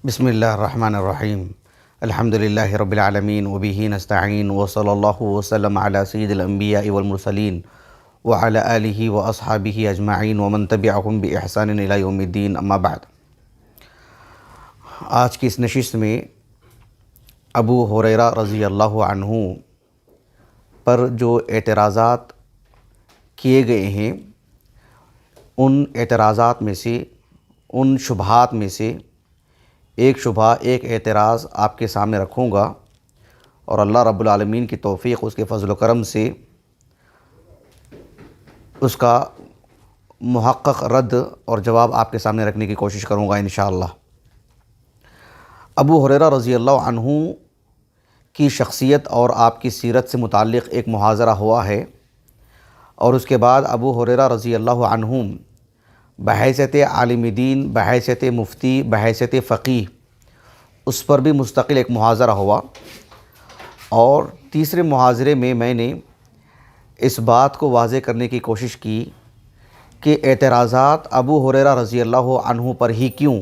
بسم اللہ الرحمن الرحیم الحمد للہ رب العالمین وبہ نستعین وصلی اللہ وسلم علی سید الانبیاء والمرسلین وعلی آلہ واصحابہ اجمعین ومن تبعہم باحسان الی یوم الدین، اما بعد۔ آج کی اس نشست میں ابو ہریرہ رضی اللہ عنہ پر جو اعتراضات کیے گئے ہیں، ان اعتراضات میں سے، ان شبہات میں سے ایک شبہ، ایک اعتراض آپ کے سامنے رکھوں گا، اور اللہ رب العالمین کی توفیق، اس کے فضل و کرم سے اس کا محقق رد اور جواب آپ کے سامنے رکھنے کی کوشش کروں گا انشاءاللہ۔ ابو ہریرہ رضی اللہ عنہ کی شخصیت اور آپ کی سیرت سے متعلق ایک محاضرہ ہوا ہے، اور اس کے بعد ابو ہریرہ رضی اللہ عنہ بحیثیت عالم دین، بحیثیت مفتی، بحیثیت فقیہ، اس پر بھی مستقل ایک محاضرہ ہوا، اور تیسرے محاضرے میں میں نے اس بات کو واضح کرنے کی کوشش کی کہ اعتراضات ابو ہریرہ رضی اللہ عنہ پر ہی کیوں۔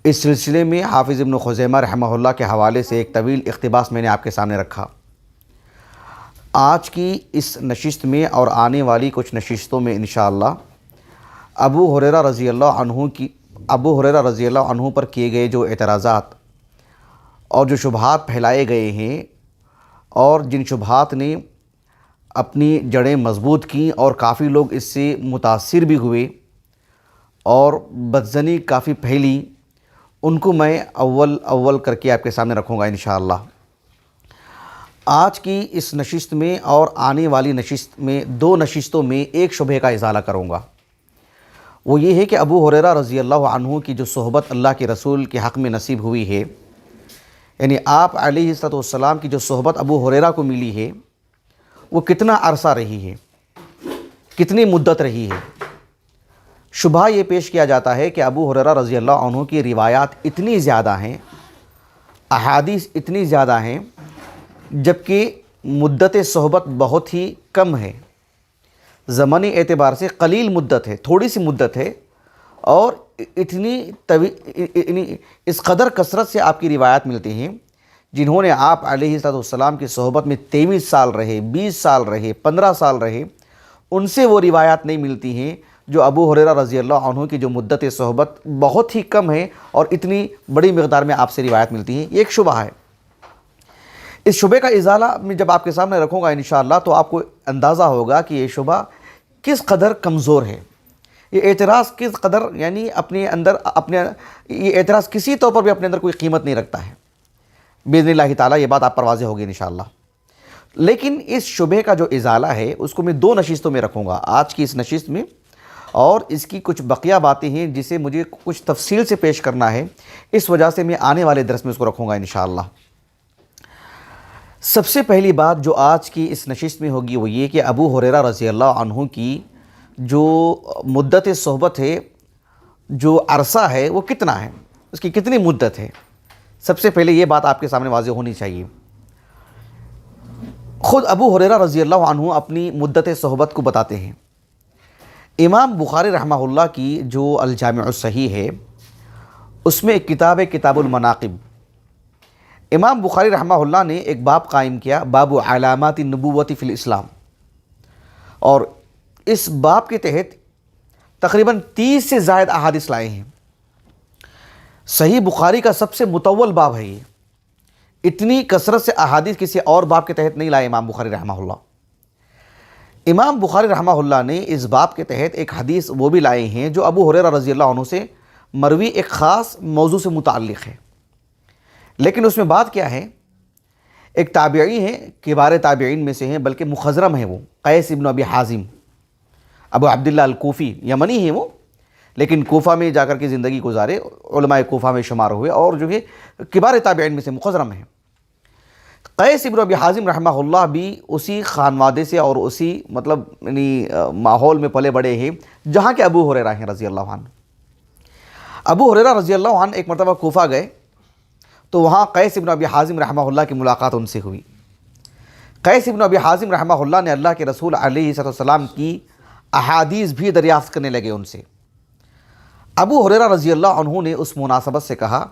اس سلسلے میں حافظ ابن خزیمہ رحمہ اللہ کے حوالے سے ایک طویل اقتباس میں نے آپ کے سامنے رکھا۔ آج کی اس نشست میں اور آنے والی کچھ نشستوں میں انشاءاللہ ابو ہریرہ رضی اللہ عنہ پر کیے گئے جو اعتراضات اور جو شبہات پھیلائے گئے ہیں، اور جن شبہات نے اپنی جڑیں مضبوط کیں اور کافی لوگ اس سے متاثر بھی ہوئے اور بدظنی کافی پھیلی، ان کو میں اول کر کے آپ کے سامنے رکھوں گا انشاءاللہ۔ آج کی اس نشست میں اور آنے والی نشست میں، دو نشستوں میں ایک شبہ کا ازالہ کروں گا۔ وہ یہ ہے کہ ابو ہریرہ رضی اللہ عنہ کی جو صحبت اللہ کے رسول کے حق میں نصیب ہوئی ہے، یعنی آپ علیہ السلام کی جو صحبت ابو ہریرہ کو ملی ہے، وہ کتنا عرصہ رہی ہے، کتنی مدت رہی ہے۔ شبہ یہ پیش کیا جاتا ہے کہ ابو ہریرہ رضی اللہ عنہ کی روایات اتنی زیادہ ہیں، احادیث اتنی زیادہ ہیں، جبکہ مدت صحبت بہت ہی کم ہے، زمانی اعتبار سے قلیل مدت ہے، تھوڑی سی مدت ہے، اور اس قدر کثرت سے آپ کی روایات ملتی ہیں۔ جنہوں نے آپ علیہ السلام کی صحبت میں 23 سال رہے، 20 سال رہے، 15 سال رہے، ان سے وہ روایات نہیں ملتی ہیں جو ابو ہریرہ رضی اللہ عنہ کی جو مدت صحبت بہت ہی کم ہے اور اتنی بڑی مقدار میں آپ سے روایت ملتی ہیں۔ یہ ایک شبہ ہے۔ اس شبہ کا ازالہ میں جب آپ کے سامنے رکھوں گا انشاءاللہ، تو آپ کو اندازہ ہوگا کہ یہ شبہ کس قدر کمزور ہے، یہ اعتراض کس قدر، یعنی یہ اعتراض کسی طور پر بھی اپنے اندر کوئی قیمت نہیں رکھتا ہے۔ باذن اللہ تعالیٰ یہ بات آپ پر واضح ہوگی انشاءاللہ۔ لیکن اس شبہ کا جو ازالہ ہے، اس کو میں دو نشستوں میں رکھوں گا، آج کی اس نشست میں، اور اس کی کچھ بقیہ باتیں ہیں جسے مجھے کچھ تفصیل سے پیش کرنا ہے، اس وجہ سے میں آنے والے درس میں اس کو رکھوں گا انشاءاللہ۔ سب سے پہلی بات جو آج کی اس نشست میں ہوگی وہ یہ کہ ابو ہریرہ رضی اللہ عنہ کی جو مدت صحبت ہے، جو عرصہ ہے، وہ کتنا ہے، اس کی کتنی مدت ہے۔ سب سے پہلے یہ بات آپ کے سامنے واضح ہونی چاہیے۔ خود ابو ہریرہ رضی اللہ عنہ اپنی مدت صحبت کو بتاتے ہیں۔ امام بخاری رحمہ اللہ کی جو الجامع الصحیح ہے، اس میں ایک کتاب ہے، کتاب المناقب۔ امام بخاری رحمہ اللہ نے ایک باب قائم کیا، باب علامات النبوۃ فی الاسلام، اور اس باب کے تحت تقریباً 30 سے زائد احادیث لائے ہیں۔ صحیح بخاری کا سب سے مطول باب ہے یہ، اتنی کثرت سے احادیث کسی اور باب کے تحت نہیں لائے امام بخاری رحمہ اللہ۔ امام بخاری رحمہ اللہ نے اس باب کے تحت ایک حدیث وہ بھی لائے ہیں جو ابو ہریرہ رضی اللہ عنہ سے مروی ایک خاص موضوع سے متعلق ہے۔ لیکن اس میں بات کیا ہے، ایک تابعی ہیں، کبار تابعین میں سے ہیں، بلکہ مخضرم ہیں، وہ قیس ابن ابی حازم ابو عبداللہ الکوفی، یمنی ہیں وہ، لیکن کوفہ میں جا کر کے زندگی گزارے، علماء کوفہ میں شمار ہوئے، اور جو ہے کبار تابعین میں سے مخضرم ہیں۔ قیس ابن ابی حازم رحمہ اللہ بھی اسی خانوادے سے اور اسی ماحول میں پلے بڑے ہیں جہاں کے ابو ہریرہ ہیں رضی اللہ عنہ۔ ابو ہریرہ رضی اللہ عنہ ایک مرتبہ کوفہ گئے تو وہاں قیس ابن ابی حازم رحمہ اللہ کی ملاقات ان سے ہوئی۔ قیس ابن ابی حازم رحمہ اللہ نے اللہ کے رسول علیہ السلام کی احادیث بھی دریافت کرنے لگے ان سے۔ ابو ہریرہ رضی اللہ عنہ نے اس مناسبت سے کہا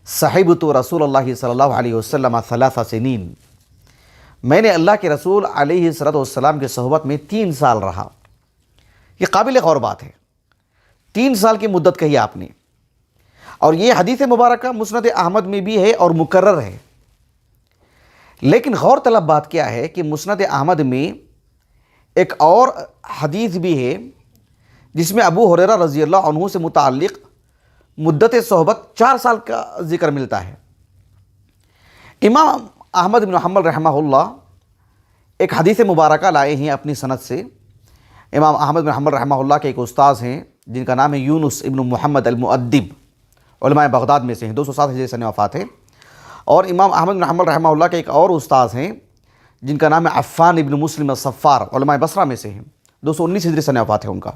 صحبت رسول اللہ صلی اللہ علیہ وسلم 3 سنین، میں نے اللہ کے رسول علیہ الصلوۃ والسلام کی صحبت میں 3 سال رہا۔ یہ قابل غور بات ہے، 3 سال کی مدت کہی آپ نے، اور یہ حدیث مبارکہ مسند احمد میں بھی ہے اور مکرر ہے۔ لیکن غور طلب بات کیا ہے کہ مسند احمد میں ایک اور حدیث بھی ہے جس میں ابو ہریرہ رضی اللہ عنہ سے متعلق مدت صحبت 4 سال کا ذکر ملتا ہے۔ امام احمد بن حنبل رحمہ اللہ ایک حدیث مبارکہ لائے ہیں اپنی سند سے۔ امام احمد بن حنبل رحمہ اللہ کے ایک استاذ ہیں جن کا نام ہے یونس ابن محمد المؤدب، علماء بغداد میں سے ہیں، 207 ہجری سنہ وفات ہے۔ اور امام احمد بن حنبل رحمہ اللہ کے ایک اور استاذ ہیں جن کا نام ہے عفان ابن مسلم الصفار، علماء بصرہ میں سے ہیں، 219 ہجری سنہ وفات ہے ان کا۔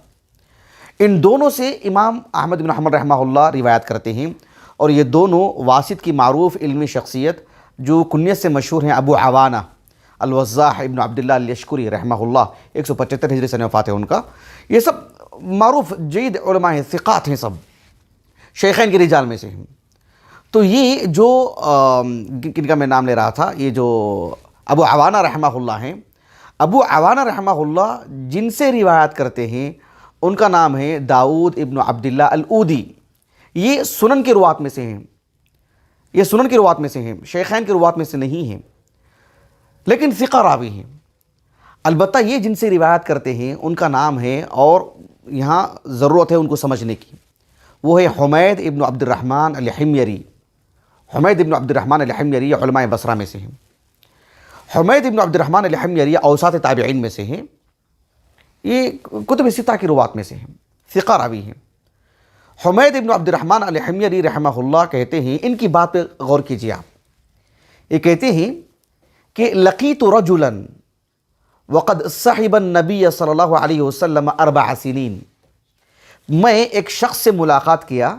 ان دونوں سے امام احمد بن حنبل رحمہ اللہ روایت کرتے ہیں، اور یہ دونوں واسط کی معروف علمی شخصیت جو کنیت سے مشہور ہیں ابو عوانہ الوضاح ابن عبداللہ الیشکری رحمہ اللہ، 175 ہجری سنہ وفات ہے ان کا۔ یہ سب معروف جید علماء ہیں، ثقات ہیں، سب شیخین کی رجال میں سے ہیں۔ تو یہ جو کن کا میں نام لے رہا تھا، یہ جو ابو عوانہ رحمہ اللہ ہیں، ابو عوانہ رحمہ اللہ جن سے روایت کرتے ہیں ان کا نام ہے داؤد ابن عبداللہ العودی۔ یہ سنن کی روات میں سے ہیں، یہ سنن کی روات میں سے ہیں، شیخین کی روات میں سے نہیں ہیں، لیکن ثقہ راوی ہیں۔ البتہ یہ جن سے روایت کرتے ہیں ان کا نام ہے، اور یہاں ضرورت ہے ان کو سمجھنے کی، وہ ہے حمید ابن عبد الرحمن الحمیری۔ حمید ابن عبد الرحمن الحمیری علماء بصرہ میں سے ہیں۔ حمید ابن عبد الرحمن الحمیری اوساط تابعین میں سے ہیں، یہ کتب ستہ کی روات میں سے ہیں، ثقہ راوی ہیں۔ حمید ابن عبد الرحمن الحمیری رحمہ اللہ کہتے ہیں، ان کی بات پہ غور کیجیے آپ، یہ کہتے ہیں کہ لقیت رجلا وقد صحب النبی صلی اللہ علیہ وسلم 4 سنین، میں ایک شخص سے ملاقات کیا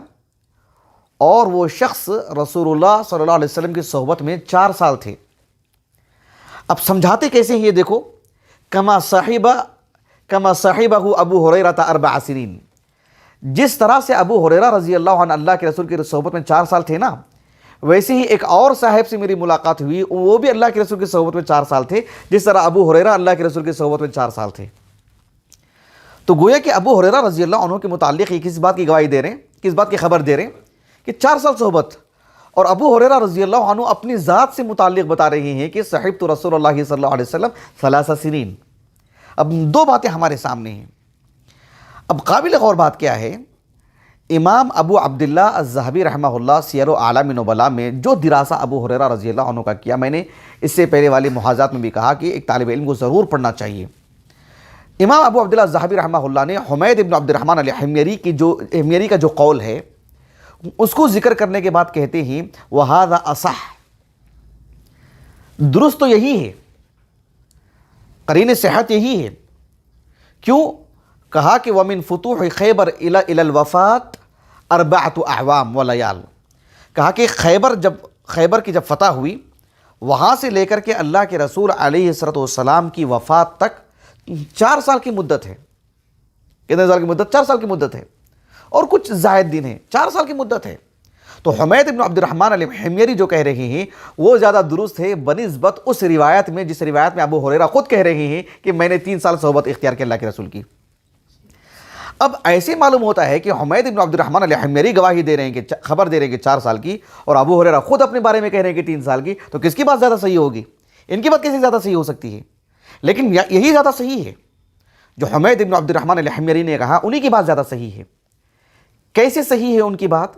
اور وہ شخص رسول اللہ صلی اللہ علیہ وسلم کی صحبت میں 4 سال تھے۔ اب سمجھاتے کیسے ہیں یہ دیکھو، کما صحبہ ابو ہریرہ 4 سنین، جس طرح سے ابو ہریرہ رضی اللہ عنہ اللہ کے رسول کی صحبت میں 4 سال تھے نا، ویسے ہی ایک اور صاحب سے میری ملاقات ہوئی، وہ بھی اللہ کے رسول کی صحبت میں 4 سال تھے، جس طرح ابو ہریرہ اللہ کے رسول کی صحبت میں 4 سال تھے۔ تو گویا کہ ابو ہریرہ رضی اللہ عنہ کے متعلق یہ کس بات کی گواہی دے رہے ہیں، کس بات کی خبر دے رہے ہیں کہ 4 سال صحبت، اور ابو ہریرہ رضی اللہ عنہ اپنی ذات سے متعلق بتا رہے ہیں کہ صحبت رسول اللہ صلی اللہ علیہ وسلم 3 سنین۔ اب 2 باتیں ہمارے سامنے ہیں۔ اب قابل غور بات کیا ہے، امام ابو عبداللہ الذہبی رحمہ اللہ سیر و اعلام نبلاء میں جو دراسہ ابو ہریرہ رضی اللہ عنہ کا کیا، میں نے اس سے پہلے والی محاذات میں بھی کہا کہ ایک طالب علم کو ضرور پڑھنا چاہیے۔ امام ابو عبداللہ الذہبی رحمہ اللہ نے حمید ابن عبد الرحمن الحمیری کا جو قول ہے اس کو ذکر کرنے کے بعد کہتے ہیں وَهَذَا أَصَحْ، درست تو یہی ہے، قرین صحت یہی ہے۔ کیوں؟ کہا کہ وَمِن فُتُوحِ خیبر إِلَى الْوَفَاةِ 4 أعوام ولیال، کہا کہ خیبر کی جب فتح ہوئی، وہاں سے لے کر کے اللہ کے رسول علیہ الصلوۃ والسلام کی وفات تک 4 سال کی مدت ہے۔ کتنے سال کی مدت؟ 4 سال کی مدت ہے، اور کچھ زائد دن ہیں، 4 سال کی مدت ہے۔ تو حمید ابن عبد الرحمن الحمیری جو کہہ رہے ہیں وہ زیادہ درست ہے بنسبت اس روایت میں جس روایت میں ابو ہریرہ خود کہہ رہے ہیں کہ میں نے 3 سال صحبت اختیار کی اللہ کے رسول کی۔ اب ایسے معلوم ہوتا ہے کہ حمید ابن عبد الرحمن الحمیری گواہی دے رہے ہیں کہ خبر دے رہے ہیں کہ 4 سال کی، اور ابو ہریرہ خود اپنے بارے میں کہہ رہے ہیں کہ 3 سال کی، تو کس کی بات زیادہ صحیح ہوگی؟ ان کی بات کیسے زیادہ صحیح ہو سکتی ہے؟ لیکن یہی زیادہ صحیح ہے، جو حمید ابن عبد الرحمن الحمیری نے کہا انہی کی بات زیادہ صحیح ہے۔ کیسے صحیح ہے ان کی بات؟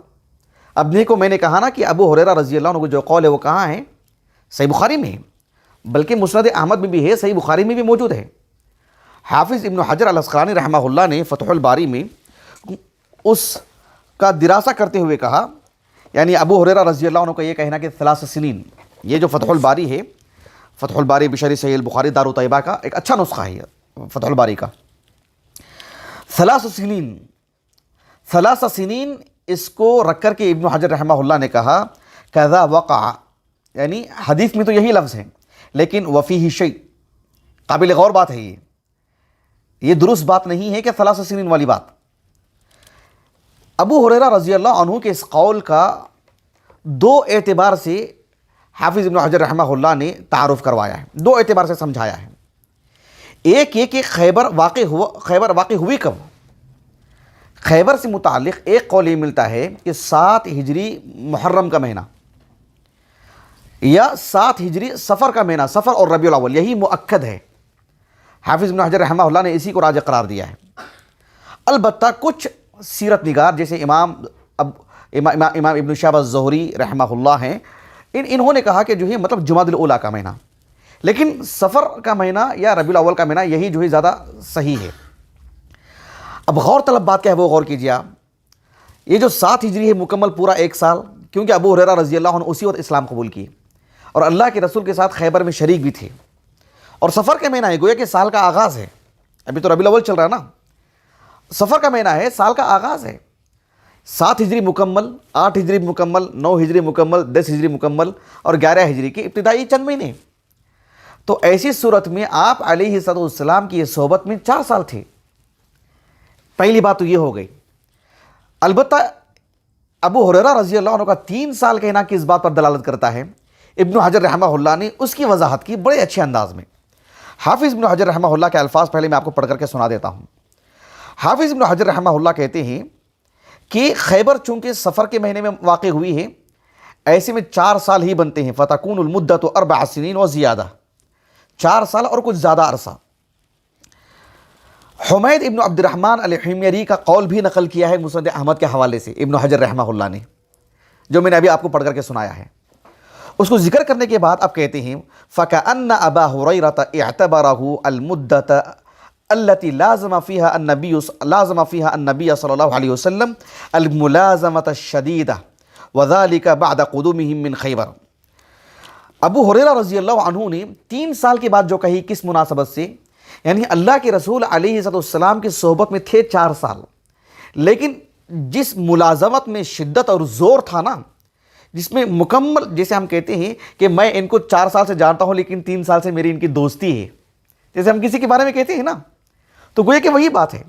اب دیکھو، میں نے کہا نا کہ ابو ہریرہ رضی اللہ عنہ کو جو قول ہے وہ کہاں ہے؟ صحیح بخاری میں ہے، بلکہ مسند احمد میں بھی ہے، صحیح بخاری میں بھی موجود ہے۔ حافظ ابن حجر العسقلانی رحمہ اللہ نے فتح الباری میں اس کا دراسہ کرتے ہوئے کہا، یعنی ابو ہریرہ رضی اللہ عنہ کا یہ کہنا کہ 3 سنین، یہ جو فتح الباری ہے، فتح الباری بشرح صحیح البخاری دار طیبہ کا ایک اچھا نسخہ ہے فتح الباری کا۔ 3 سنین، 3 سنین، اس کو رکھ کر کے ابن حجر رحمہ اللہ نے کہا کذا وقع، یعنی حدیث میں تو یہی لفظ ہیں لیکن وفیہ شیء، قابل غور بات ہے، یہ درست بات نہیں ہے کہ 3 سنین والی بات۔ ابو ہریرہ رضی اللہ عنہ کے اس قول کا دو اعتبار سے حافظ ابن حجر رحمہ اللہ نے تعارف کروایا ہے، دو اعتبار سے سمجھایا ہے۔ ایک یہ کہ خیبر واقع ہوئی کب؟ خیبر سے متعلق ایک قول یہ ملتا ہے کہ 7 ہجری محرم کا مہینہ یا 7 ہجری صفر کا مہینہ، صفر اور ربیع الاول، یہی مؤکد ہے۔ حافظ ابن حجر رحمہ اللہ نے اسی کو راجح قرار دیا ہے۔ البتہ کچھ سیرت نگار جیسے امام ابن شہاب الزہری رحمہ اللہ ہیں، انہوں نے کہا کہ جو ہے مطلب جمادی الاولیٰ کا مہینہ، لیکن صفر کا مہینہ یا ربیع الاول کا مہینہ یہی جو ہے زیادہ صحیح ہے۔ اب غور طلب بات کیا ہے وہ غور کیجیے آپ۔ یہ جو 7 ہجری ہے مکمل پورا 1 سال، کیونکہ ابو ہریرہ رضی اللہ عنہ اسی وقت اسلام قبول کی اور اللہ کے رسول کے ساتھ خیبر میں شریک بھی تھے، اور سفر کا مہینہ ہے، گویا کہ سال کا آغاز ہے، ابھی تو ربیع الاول چل رہا ہے نا، سفر کا مہینہ ہے، سال کا آغاز ہے۔ 7 ہجری مکمل، 8 ہجری مکمل، 9 ہجری مکمل، 10 ہجری مکمل اور 11 ہجری کے ابتدائی چند مہینے۔ تو ایسی صورت میں آپ علیہ السلام کی یہ صحبت میں 4 سال تھے۔ پہلی بات تو یہ ہو گئی۔ البتہ ابو ہریرہ رضی اللہ عنہ کا 3 سال کہنا کس بات پر دلالت کرتا ہے؟ ابن حجر رحمہ اللہ نے اس کی وضاحت کی بڑے اچھے انداز میں۔ حافظ ابن حجر رحمہ اللہ کے الفاظ پہلے میں آپ کو پڑھ کر کے سنا دیتا ہوں۔ حافظ ابن حجر رحمہ اللہ کہتے ہیں کہ خیبر چونکہ صفر کے مہینے میں واقع ہوئی ہے، ایسے میں 4 سال ہی بنتے ہیں، فتکون المدۃ 4 سنین و زیادہ، 4 سال اور کچھ زیادہ عرصہ۔ حمید ابن عبد الرحمن الحميري کا قول بھی نقل کیا ہے مسند احمد کے حوالے سے ابن حجر رحمہ اللہ نے، جو میں نے ابھی آپ کو پڑھ کر کے سنایا ہے۔ اس کو ذکر کرنے کے بعد آپ کہتے ہیں فَكَأَنَّ أَبَا هُرَيْرَةَ اعْتَبَرَهُ الْمُدَّةَ الَّتِي لَازَمَ فِيهَا النَّبِيَّ صلی اللہ علیہ وسلم الْمُلَازَمَةَ الشَّدِيدَةَ وَذَلِكَ بَعْدَ قُدُومِهِم مِّن خیبر۔ ابو ہریرہ رضی اللہ عنہ نے 3 سال کے بعد جو کہی، کس مناسبت سے؟ یعنی اللہ کے رسول علیہ السلام کی صحبت میں تھے 4 سال، لیکن جس ملازمت میں شدت اور زور تھا نا، جس میں مکمل، جیسے ہم کہتے ہیں کہ میں ان کو 4 سال سے جانتا ہوں لیکن 3 سال سے میری ان کی دوستی ہے، جیسے ہم کسی کے بارے میں کہتے ہیں نا، تو گویا کہ وہی بات ہے۔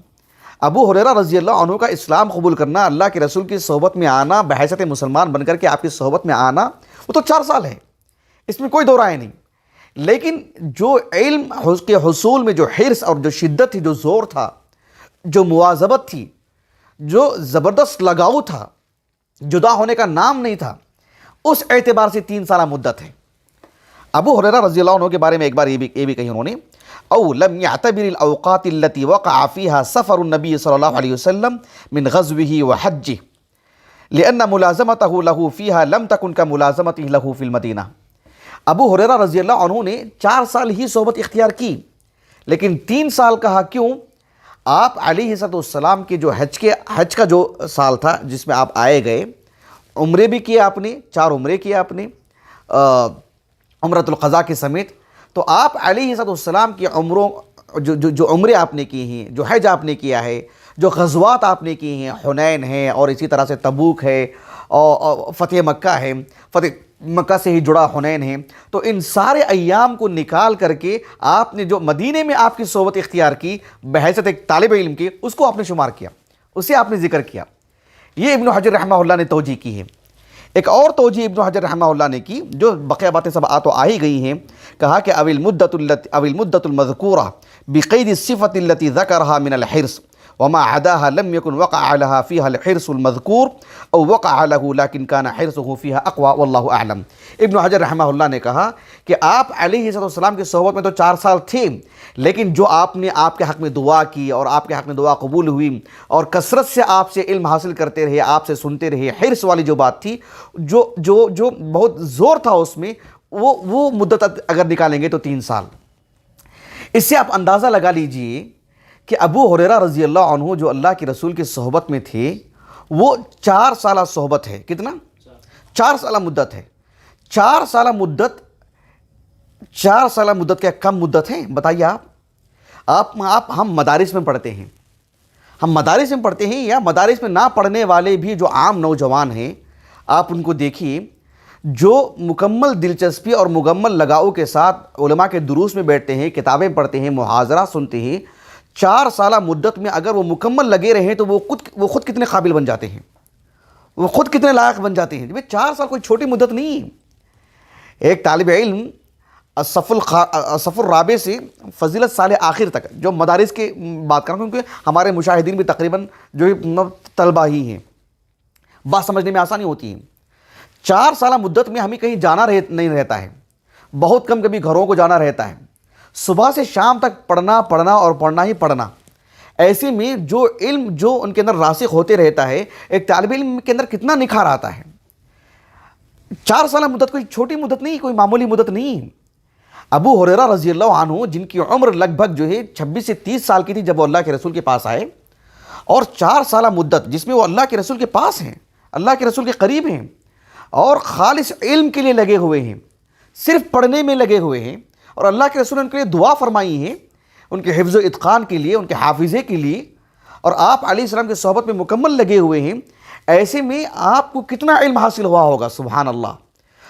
ابو ہریرہ رضی اللہ عنہ کا اسلام قبول کرنا، اللہ کے رسول کی صحبت میں آنا، بحیثیت مسلمان بن کر کے آپ کی صحبت میں آنا، وہ تو 4 سال ہے، اس میں کوئی دو رائے نہیں۔ لیکن جو علم کے حصول میں جو حرص اور جو شدت تھی، جو زور تھا، جو مواظبت تھی، جو زبردست لگاؤ تھا، جدا ہونے کا نام نہیں تھا، اس اعتبار سے 3 سالہ مدت ہے۔ ابو ہریرہ رضی اللہ عنہ کے بارے میں ایک بار یہ بھی کہی انہوں نے، او لم يعتبر الاوقات التي وقع فيها سفر النبي صلی اللہ علیہ وسلم من غزوه وحجه لان ملازمته له فيها لم تكن كملازمته له في المدینہ۔ ابو ہریرہ رضی اللہ عنہ نے 4 سال ہی صحبت اختیار کی، لیکن 3 سال کہا کیوں؟ آپ علیہ السلام کے جو حج کا جو سال تھا جس میں آپ آئے گئے، عمرے بھی کیے آپ نے، 4 عمرے کیے آپ نے عمرۃ القضاء کے سمیت، تو آپ علیہ السلام کی عمروں جو عمرے آپ نے کی ہیں، جو حج آپ نے کیا ہے، جو غزوات آپ نے کی ہیں، حنین ہے اور اسی طرح سے تبوک ہے اور فتح مکہ ہے، فتح مکہ سے ہی جڑا حنین ہے، تو ان سارے ایام کو نکال کر کے آپ نے جو مدینے میں آپ کی صحبت اختیار کی بحیثیت ایک طالب علم کی، اس کو آپ نے شمار کیا، اسے آپ نے ذکر کیا۔ یہ ابن حجر رحمہ اللہ نے توجیہ کی ہے۔ ایک اور توجیہ ابن حجر رحمہ اللہ نے کی، جو بقیہ باتیں سب آ ہی گئی ہیں، کہا کہ او المدۃ المذکورہ بقید الصفۃ التي ذکرها من الحرص وما عداها لم يكن وقع لها فيها الحرص المذكور او وقع له لكن كان حرصه فيها اقوى والله اعلم۔ ابن حجر رحمہ اللہ نے کہا کہ آپ علیہ السلام کی صحبت میں تو 4 سال تھے، لیکن جو آپ نے آپ کے حق میں دعا کی اور آپ کے حق میں دعا قبول ہوئی اور کثرت سے آپ سے علم حاصل کرتے رہے، آپ سے سنتے رہے، حرص والی جو بات تھی، جو بہت زور تھا اس میں، وہ مدت اگر نکالیں گے تو 3 سال۔ اس سے آپ اندازہ لگا لیجئے کہ ابو ہریرہ رضی اللہ عنہ جو اللہ کے رسول کی صحبت میں تھے، وہ 4 سالہ صحبت ہے۔ کتنا؟ 4 سالہ مدت ہے۔ 4 سالہ مدت، 4 سالہ مدت کیا کم مدت ہے؟ بتائیے آپ ہم مدارس میں پڑھتے ہیں، یا مدارس میں نہ پڑھنے والے بھی جو عام نوجوان ہیں، آپ ان کو دیکھیے، جو مکمل دلچسپی اور مکمل لگاؤ کے ساتھ علماء کے دروس میں بیٹھتے ہیں، کتابیں پڑھتے ہیں، محاضرہ سنتے ہیں، 4 سالہ مدت میں اگر وہ مکمل لگے رہیں تو وہ خود کتنے قابل بن جاتے ہیں، وہ خود کتنے لائق بن جاتے ہیں۔ 4 سال کوئی چھوٹی مدت نہیں۔ ایک طالب علم صف الرابع سے فضیلت سال آخر تک، جو مدارس کی بات کر رہا ہوں کیونکہ ہمارے مشاہدین بھی تقریباً جو طلبہ ہی ہیں، بات سمجھنے میں آسانی ہوتی ہے۔ 4 سالہ مدت میں ہمیں کہیں جانا نہیں رہتا ہے، بہت کم کبھی گھروں کو جانا رہتا ہے، صبح سے شام تک پڑھنا اور پڑھنا ہی پڑھنا۔ ایسے میں جو علم جو ان کے اندر راسخ ہوتے رہتا ہے، ایک طالب علم کے اندر کتنا نکھار آتا ہے۔ 4 سالہ مدت کوئی چھوٹی مدت نہیں، کوئی معمولی مدت نہیں۔ ابو ہریرہ رضی اللہ عنہ جن کی عمر لگ بھگ جو ہے 26 سے 30 سال کی تھی جب وہ اللہ کے رسول کے پاس آئے، اور 4 سالہ مدت جس میں وہ اللہ کے رسول کے پاس ہیں، اللہ کے رسول کے قریب ہیں، اور خالص علم کے لیے لگے ہوئے ہیں، صرف پڑھنے میں لگے ہوئے ہیں، اور اللہ کے رسول نے ان کے لیے دعا فرمائی ہے، ان کے حفظ و اتقان کے لیے، ان کے حافظے کے لیے، اور آپ علیہ السلام کی صحبت میں مکمل لگے ہوئے ہیں۔ ایسے میں آپ کو کتنا علم حاصل ہوا ہوگا، سبحان اللہ۔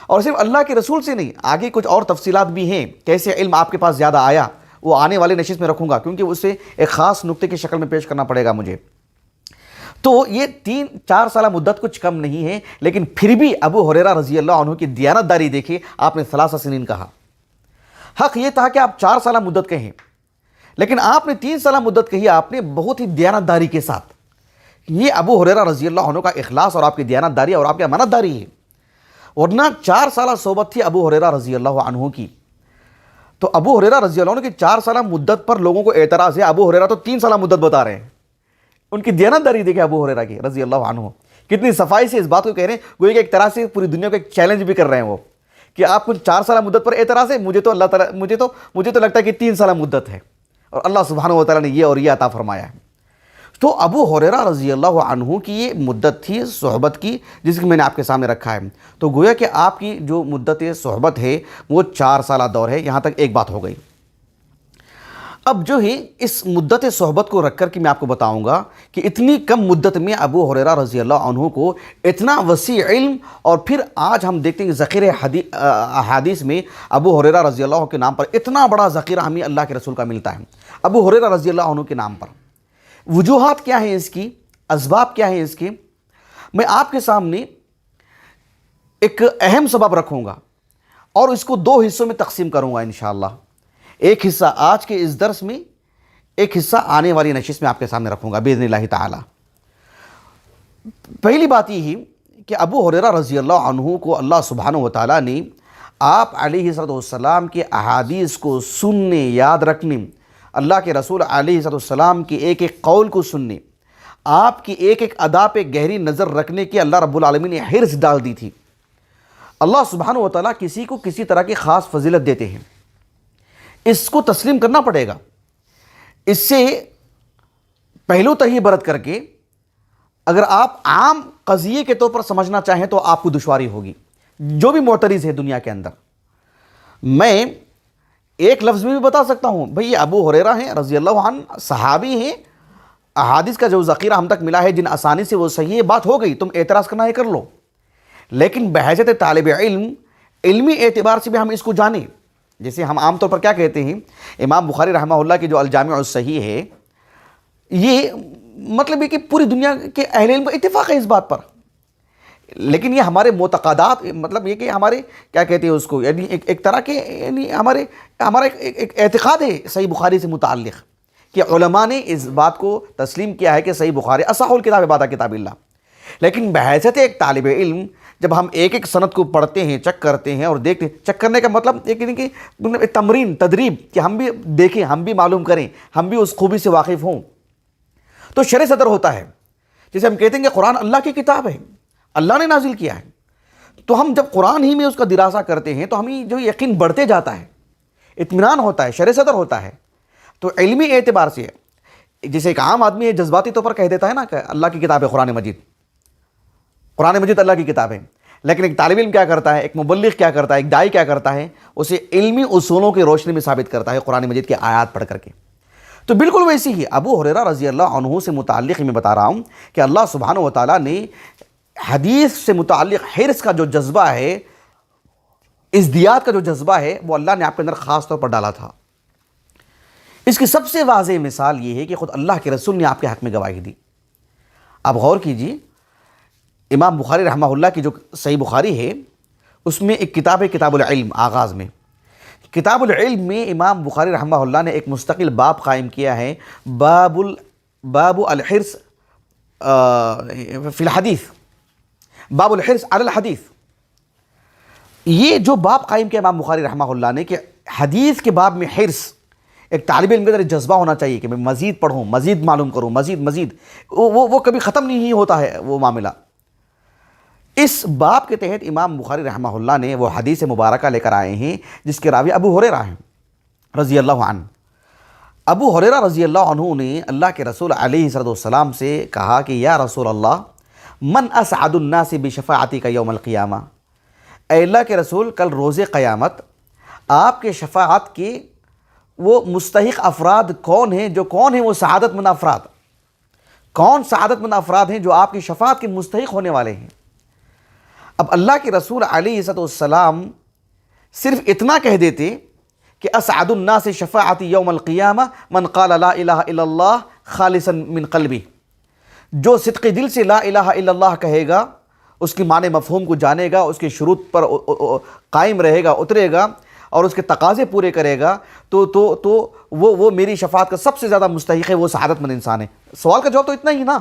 اور صرف اللہ کے رسول سے نہیں، آگے کچھ اور تفصیلات بھی ہیں کیسے علم آپ کے پاس زیادہ آیا، وہ آنے والے نشست میں رکھوں گا کیونکہ اسے ایک خاص نقطے کی شکل میں پیش کرنا پڑے گا مجھے۔ تو یہ 3-4 سالہ مدت کچھ کم نہیں ہے، لیکن پھر بھی ابو ہریرہ رضی اللہ عنہ کی دیانت داری دیکھیں، آپ نے 3 سنین کہا۔ حق یہ تھا کہ آپ 4 سالہ مدت کہیں، لیکن آپ نے 3 سالہ مدت کہی، آپ نے بہت ہی دیانت داری کے ساتھ۔ یہ ابو ہریرہ رضی اللہ عنہ کا اخلاص اور آپ کی دیانت داری اور آپ کی امانت داری ہے، ورنہ 4 سالہ صحبت تھی ابو ہریرہ رضی اللہ عنہ کی۔ تو ابو ہریرہ رضی اللہ عنہ کی 4 سالہ مدت پر لوگوں کو اعتراض ہے، ابو ہریرہ تو 3 سالہ مدت بتا رہے ہیں۔ ان کی دیانت داری دیکھیں ابو ہریرہ کی رضی اللہ عنہ، کتنی صفائی سے اس بات کو کہہ رہے ہیں، گویا کہ ایک طرح سے پوری دنیا کو ایک چیلنج بھی کر رہے ہیں وہ، کہ آپ کو 4 سالہ مدت پر اعتراض ہے، مجھے تو اللہ تعالیٰ مجھے تو لگتا ہے کہ 3 سالہ مدت ہے، اور اللہ سبحانہ و تعالیٰ نے یہ اور یہ عطا فرمایا ہے۔ تو ابو ہریرہ رضی اللہ عنہ کی یہ مدت تھی صحبت کی، جس کی میں نے آپ کے سامنے رکھا ہے۔ تو گویا کہ آپ کی جو مدت صحبت ہے وہ 4 سالہ دور ہے۔ یہاں تک ایک بات ہو گئی۔ اب جو ہے اس مدت صحبت کو رکھ کر کے میں آپ کو بتاؤں گا کہ اتنی کم مدت میں ابو ہریرہ رضی اللہ عنہ کو اتنا وسیع علم، اور پھر آج ہم دیکھتے ہیں کہ ذخیرہ احادیث میں ابو ہریرہ رضی اللہ عنہ کے نام پر اتنا بڑا ذخیرہ ہمیں اللہ کے رسول کا ملتا ہے، ابو ہریرہ رضی اللہ عنہ کے نام پر۔ وجوہات کیا ہیں اس کی، اسباب کیا ہیں اس کے، میں آپ کے سامنے ایک اہم سبب رکھوں گا اور اس کو 2 حصوں میں تقسیم کروں گا انشاءاللہ۔ ایک حصہ آج کے اس درس میں، ایک حصہ آنے والی نشست میں آپ کے سامنے رکھوں گا باذن اللہ تعالی۔ پہلی بات یہ ہے کہ ابو ہریرہ رضی اللہ عنہ کو اللہ سبحانہ و تعالیٰ نے آپ علیہ السلام کے احادیث کو سننے، یاد رکھنے، اللہ کے رسول علیہ السلام کی ایک ایک قول کو سننے، آپ کی ایک ایک ادا پہ گہری نظر رکھنے کی اللہ رب العالمین نے حرص ڈال دی تھی۔ اللہ سبحانہ و تعالیٰ کسی کو کسی طرح کی خاص فضیلت دیتے ہیں، اس کو تسلیم کرنا پڑے گا۔ اس سے پہلو تہی برت کر کے اگر آپ عام قضیے کے طور پر سمجھنا چاہیں تو آپ کو دشواری ہوگی، جو بھی معترض ہے دنیا کے اندر۔ میں ایک لفظ میں بھی بتا سکتا ہوں، بھئی یہ ابو ہریرہ ہیں رضی اللہ عنہ، صحابی ہیں، احادیث کا جو ذخیرہ ہم تک ملا ہے جن اسانی سے وہ صحیح ہے، بات ہو گئی، تم اعتراض کرنا ہے کر لو۔ لیکن بحیثیت طالب علم، علمی اعتبار سے بھی ہم اس کو جانیں، جیسے ہم عام طور پر کیا کہتے ہیں، امام بخاری رحمہ اللہ کی جو الجامع الصحیح ہے، یہ مطلب یہ کہ پوری دنیا کے اہل علم کا اتفاق ہے اس بات پر، لیکن یہ ہمارے معتقدات، مطلب یہ کہ ہمارے کیا کہتے ہیں اس کو، یعنی ایک طرح کے یعنی ہمارا ایک اعتقاد ہے صحیح بخاری سے متعلق، کہ علماء نے اس بات کو تسلیم کیا ہے کہ صحیح بخاری اصح الکتاب بعد کتاب اللہ۔ لیکن بحیثیت ایک طالب علم جب ہم ایک ایک سند کو پڑھتے ہیں، چیک کرتے ہیں اور دیکھتے ہیں، چیک کرنے کا مطلب کہ تمرین، تدریب، کہ ہم بھی دیکھیں، ہم بھی معلوم کریں، ہم بھی اس خوبی سے واقف ہوں، تو شرح صدر ہوتا ہے۔ جیسے ہم کہتے ہیں کہ قرآن اللہ کی کتاب ہے، اللہ نے نازل کیا ہے، تو ہم جب قرآن ہی میں اس کا دراسہ کرتے ہیں تو ہمیں جو یقین بڑھتے جاتا ہے، اطمینان ہوتا ہے، شرح صدر ہوتا ہے۔ تو علمی اعتبار سے جیسے ایک عام آدمی ہے جذباتی طور پر کہہ دیتا ہے نا کہ اللہ کی کتاب ہے قرآن مجید، قرآن مجید اللہ کی کتاب ہے، لیکن ایک طالب علم کیا کرتا ہے، ایک مبلغ کیا کرتا ہے، ایک داعی کیا کرتا ہے، اسے علمی اصولوں کی روشنی میں ثابت کرتا ہے قرآن مجید کی آیات پڑھ کر کے۔ تو بالکل ویسی ہی ابو ہریرہ رضی اللہ عنہ سے متعلق میں بتا رہا ہوں کہ اللہ سبحانہ و تعالیٰ نے حدیث سے متعلق حرص کا جو جذبہ ہے، ازدیاد کا جو جذبہ ہے، وہ اللہ نے آپ کے اندر خاص طور پر ڈالا تھا۔ اس کی سب سے واضح مثال یہ ہے کہ خود اللہ کے رسول نے آپ کے حق میں گواہی دی۔ آپ غور کیجیے، امام بخاری رحمہ اللہ کی جو صحیح بخاری ہے اس میں ایک کتاب ہے کتاب العلم، آغاز میں کتاب العلم میں امام بخاری رحمہ اللہ نے ایک مستقل باب قائم کیا ہے، باب الحرص فی الحدیث، باب الحرص علی الحدیث۔ یہ جو باب قائم کیا امام بخاری رحمہ اللہ نے کہ حدیث کے باب میں حرص، ایک طالب علم کے اندر جذبہ ہونا چاہیے کہ میں مزید پڑھوں، مزید معلوم کروں، مزید وہ کبھی ختم نہیں ہوتا ہے وہ معاملہ۔ اس باب کے تحت امام بخاری رحمہ اللہ نے وہ حدیث مبارکہ لے کر آئے ہیں جس کے راوی ابو ہریرہ ہیں رضی اللہ عنہ۔ ابو ہریرہ رضی اللہ عنہ نے اللہ کے رسول علیہ الصلوۃ والسلام سے کہا کہ یا رسول اللہ، من اسعد الناس بشفاعتک یوم القیامہ، اے اللہ کے رسول کل روز قیامت آپ کے شفاعت کے وہ مستحق افراد کون ہیں، کون ہیں وہ سعادت مند افراد، کون سعادت مند افراد ہیں جو آپ کی شفاعت کے مستحق ہونے والے ہیں۔ اب اللہ کے رسول علیہ الصلوۃ والسلام صرف اتنا کہہ دیتے کہ اسعد الناس شفاعتی یوم القیامہ من قال لا الہ الا اللہ خالصا من قلبی، جو صدق دل سے لا الہ الا اللہ کہے گا، اس کی معنی مفہوم کو جانے گا، اس کے شروط پر قائم رہے گا، اترے گا اور اس کے تقاضے پورے کرے گا تو وہ میری شفاعت کا سب سے زیادہ مستحق ہے، وہ سعادت مند انسان ہے۔ سوال کا جواب تو اتنا ہی نا،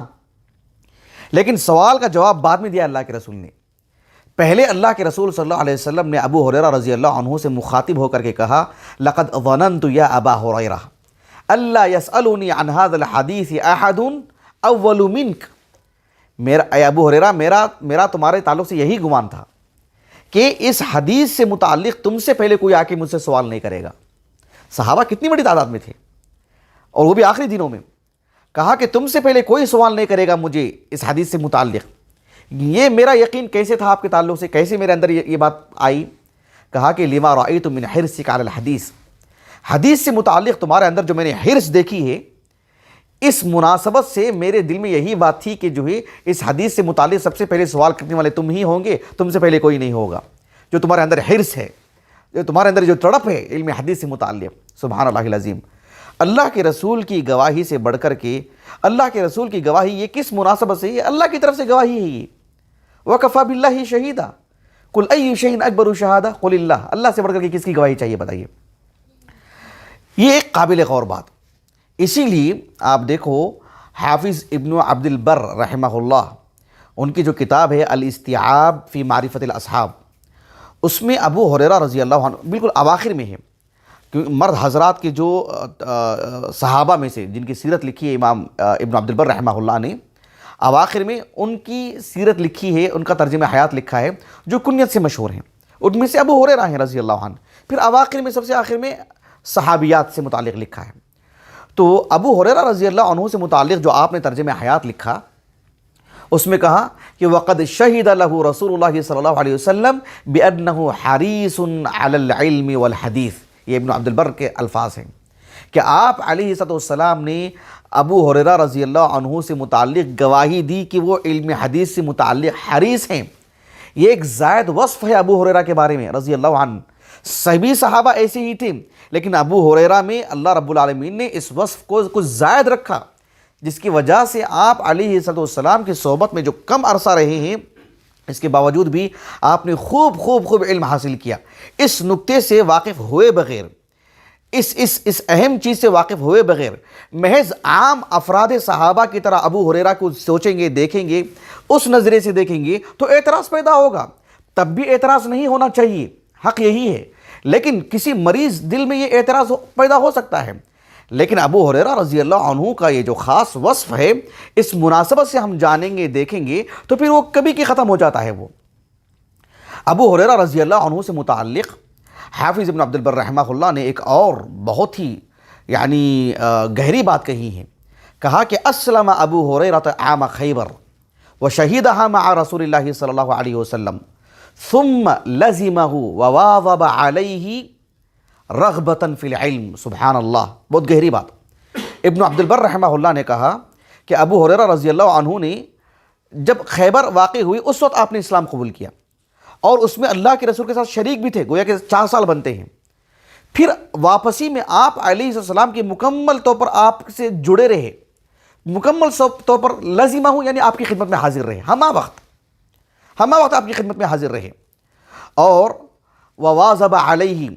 لیکن سوال کا جواب بعد میں دیا اللہ کے رسول نے۔ پہلے اللہ کے رسول صلی اللہ علیہ وسلم نے ابو ہریرہ رضی اللہ عنہ سے مخاطب ہو کر کے کہا، لقد ظننت یا ابا ہریرہ الا يسألنی عن هذا الحدیث احد اول منک، اے ابو ہریرہ میرا تمہارے تعلق سے یہی گمان تھا کہ اس حدیث سے متعلق تم سے پہلے کوئی آ کے مجھ سے سوال نہیں کرے گا۔ صحابہ کتنی بڑی تعداد میں تھے اور وہ بھی آخری دنوں میں، کہا کہ تم سے پہلے کوئی سوال نہیں کرے گا مجھے اس حدیث سے متعلق۔ یہ میرا یقین کیسے تھا آپ کے تعلق سے، کیسے میرے اندر یہ بات آئی؟ کہا کہ لما رأیت من حرصک علی الحدیث، حدیث سے متعلق تمہارے اندر جو میں نے حرص دیکھی ہے، اس مناسبت سے میرے دل میں یہی بات تھی کہ جو ہے اس حدیث سے متعلق سب سے پہلے سوال کرنے والے تم ہی ہوں گے، تم سے پہلے کوئی نہیں ہوگا۔ جو تمہارے اندر حرص ہے، جو تمہارے اندر جو تڑپ ہے علم حدیث سے متعلق، سبحان اللہ العظیم۔ اللہ کے رسول کی گواہی سے بڑھ کر کے، اللہ کے رسول کی گواہی یہ کس مناسبت سے، یہ اللہ کی طرف سے گواہی ہے۔ یہ وَكَفَى بِاللَّهِ شَهِيدًا قُلْ أَيُّ شَيْءٍ أَكْبَرُ شَهَادَةً قُلِ اللَّهُ، اللہ سے بڑھ کر کے کس کی گواہی چاہیے بتائیے؟ یہ ایک قابل غور بات۔ اسی لیے آپ دیکھو حافظ ابن عبد البر رحمہ اللہ، ان کی جو کتاب ہے الاستیعاب فی معرفت الاصحاب، اس میں ابو ہریرہ رضی اللہ عنہ بالکل اواخر میں ہے، کیونکہ مرد حضرات کے جو صحابہ میں سے جن کی سیرت لکھی ہے امام ابن عبد البر رحمہ اللہ نے، اواخر میں ان کی سیرت لکھی ہے، ان کا ترجمہ حیات لکھا ہے جو کنیت سے مشہور ہیں، ان میں سے ابو ہریرہ ہیں رضی اللہ عنہ۔ پھر اواخر میں سب سے آخر میں صحابیات سے متعلق لکھا ہے۔ تو ابو ہریرہ رضی اللہ عنہ سے متعلق جو آپ نے ترجمہ حیات لکھا، اس میں کہا کہ وَقَدْ شَهِدَ لَهُ رسول اللہ صلی اللہ علیہ وسلم بِأَنَّهُ حَرِيصٌ عَلَى الْعِلْمِ وَالْحَدِيثِ، یہ ابن عبد البر کے الفاظ ہیں کہ آپ علیہ السلام نے ابو ہریرہ رضی اللہ عنہ سے متعلق گواہی دی کہ وہ علم حدیث سے متعلق حریص ہیں۔ یہ ایک زائد وصف ہے ابو ہریرہ کے بارے میں رضی اللہ عنہ، سبھی صحابہ ایسے ہی تھے، لیکن ابو ہریرہ میں اللہ رب العالمین نے اس وصف کو کچھ زائد رکھا، جس کی وجہ سے آپ علیہ السلام کی صحبت میں جو کم عرصہ رہے ہیں، اس کے باوجود بھی آپ نے خوب علم حاصل کیا۔ اس نقطے سے واقف ہوئے بغیر، اس اہم چیز سے واقف ہوئے بغیر محض عام افراد صحابہ کی طرح ابو ہریرہ کو سوچیں گے، دیکھیں گے، اس نظرے سے دیکھیں گے تو اعتراض پیدا ہوگا۔ تب بھی اعتراض نہیں ہونا چاہیے، حق یہی ہے، لیکن کسی مریض دل میں یہ اعتراض پیدا ہو سکتا ہے۔ لیکن ابو ہریرہ رضی اللہ عنہ کا یہ جو خاص وصف ہے، اس مناسبت سے ہم جانیں گے، دیکھیں گے تو پھر وہ کبھی کی ختم ہو جاتا ہے۔ وہ ابو ہریرہ رضی اللہ عنہ سے متعلق حافظ ابن عبد البر رحمہ اللہ نے ایک اور بہت ہی گہری بات کہی ہے، کہا کہ اسلم ابو ہریرہ عام خیبر وشہدها مع رسول اللہ صلی اللہ علیہ وسلم ثم لزمہ وواظب علیہ رغبتا فی العلم۔ سبحان اللہ، بہت گہری بات۔ ابن عبد البر رحمہ اللہ نے کہا کہ ابو ہریرہ رضی اللہ عنہ نے جب خیبر واقع ہوئی اس وقت آپ نے اسلام قبول کیا، اور اس میں اللہ کے رسول کے ساتھ شریک بھی تھے، گویا کہ 4 سال بنتے ہیں۔ پھر واپسی میں آپ علیہ السلام کی مکمل طور پر آپ سے جڑے رہے، مکمل طور پر لازمہ ہوں، یعنی آپ کی خدمت میں حاضر رہے، ہمہ وقت آپ کی خدمت میں حاضر رہے، اور وواظب علیہ،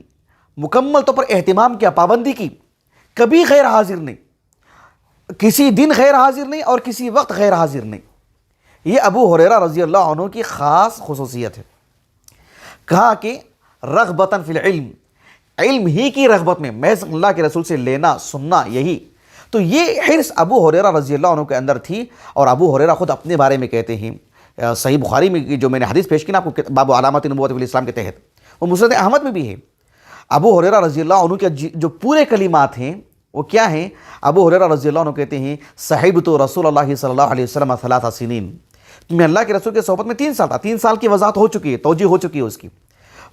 مکمل طور پر اہتمام کیا، پابندی کی، کبھی غیر حاضر نہیں، کسی دن غیر حاضر نہیں اور کسی وقت غیر حاضر نہیں۔ یہ ابو ہریرہ رضی اللہ عنہ کی خاص خصوصیت ہے۔ کہا کہ رغبتاً فی العلم، علم ہی کی رغبت میں، محض اللہ کے رسول سے لینا سننا، یہی تو یہ حرص ابو ہریرہ رضی اللہ عنہ کے اندر تھی۔ اور ابو ہریرہ خود اپنے بارے میں کہتے ہیں، صحیح بخاری میں جو میں نے حدیث پیش کی نا آپ کو، باب علامات نبوت فی الاسلام کے تحت، وہ مسند احمد میں بھی ہے۔ ابو ہریرہ رضی اللہ عنہ کے جو پورے کلمات ہیں وہ کیا ہیں؟ ابو ہریرہ رضی اللہ عنہ کہتے ہیں صحیبت رسول اللہ صلی اللہ علیہ وسلم 3 سنین، میں اللہ کے رسول کے صحبت میں 3 سال تھا۔ 3 سال کی وضاحت ہو چکی ہے، توجیہ ہو چکی ہے اس کی۔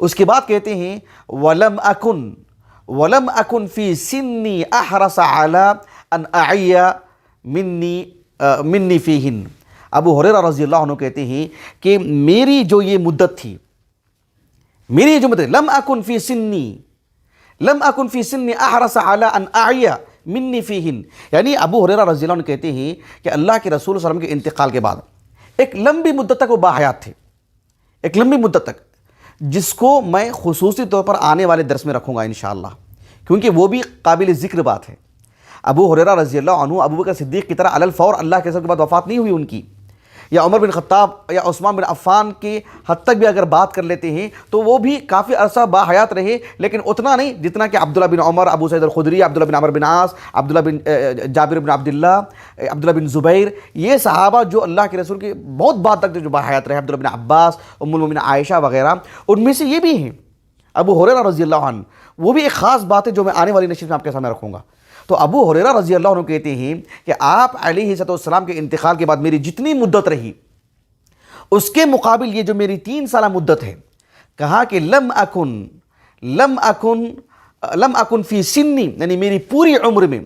اس کے بعد کہتے ہیں ولم اکن فی سنی احرص علی ان اعی منی فیہن۔ ابو ہریرہ رضی اللہ عنہ کہتے ہیں کہ میری جو یہ مدت تھی، میری جو مدت، لم اکن فی سنی احرص علی ان اعی منی فیہن، یعنی ابو ہریرہ رضی اللہ عنہ کہتے ہیں کہ اللہ کے رسول صلی اللہ علیہ وسلم کے انتقال کے بعد ایک لمبی مدت تک وہ باحیات تھے، ایک لمبی مدت تک، جس کو میں خصوصی طور پر آنے والے درس میں رکھوں گا انشاءاللہ، کیونکہ وہ بھی قابل ذکر بات ہے۔ ابو ہریرہ رضی اللہ عنہ ابو بکر صدیق کی طرح علی الفور اللہ کے رسول کے بعد وفات نہیں ہوئی ان کی، یا عمر بن خطاب یا عثمان بن عفان کے حد تک بھی اگر بات کر لیتے ہیں تو وہ بھی کافی عرصہ باحیات رہے، لیکن اتنا نہیں جتنا کہ عبداللہ بن عمر، ابو سعید الخدری، عبداللہ بن عمر بن عاص، عبداللہ بن جابر بن عبداللہ، عبداللہ بن زبیر، یہ صحابہ جو اللہ کے رسول کے بہت بعد تک جو باحیات رہے، عبداللہ بن عباس، ام المؤمنین عائشہ وغیرہ، ان میں سے یہ بھی ہیں ابو ہریرہ رضی اللہ عنہ۔ وہ بھی ایک خاص بات ہے جو میں آنے والی نشست میں آپ کے سامنے رکھوں گا۔ تو ابو ہریرہ رضی اللہ عنہ کہتے ہیں کہ آپ علیہ السلام کے انتقال کے بعد میری جتنی مدت رہی، اس کے مقابل یہ جو میری 3 سالہ مدت ہے، کہا کہ لم اکن فی سنی، یعنی میری پوری عمر میں،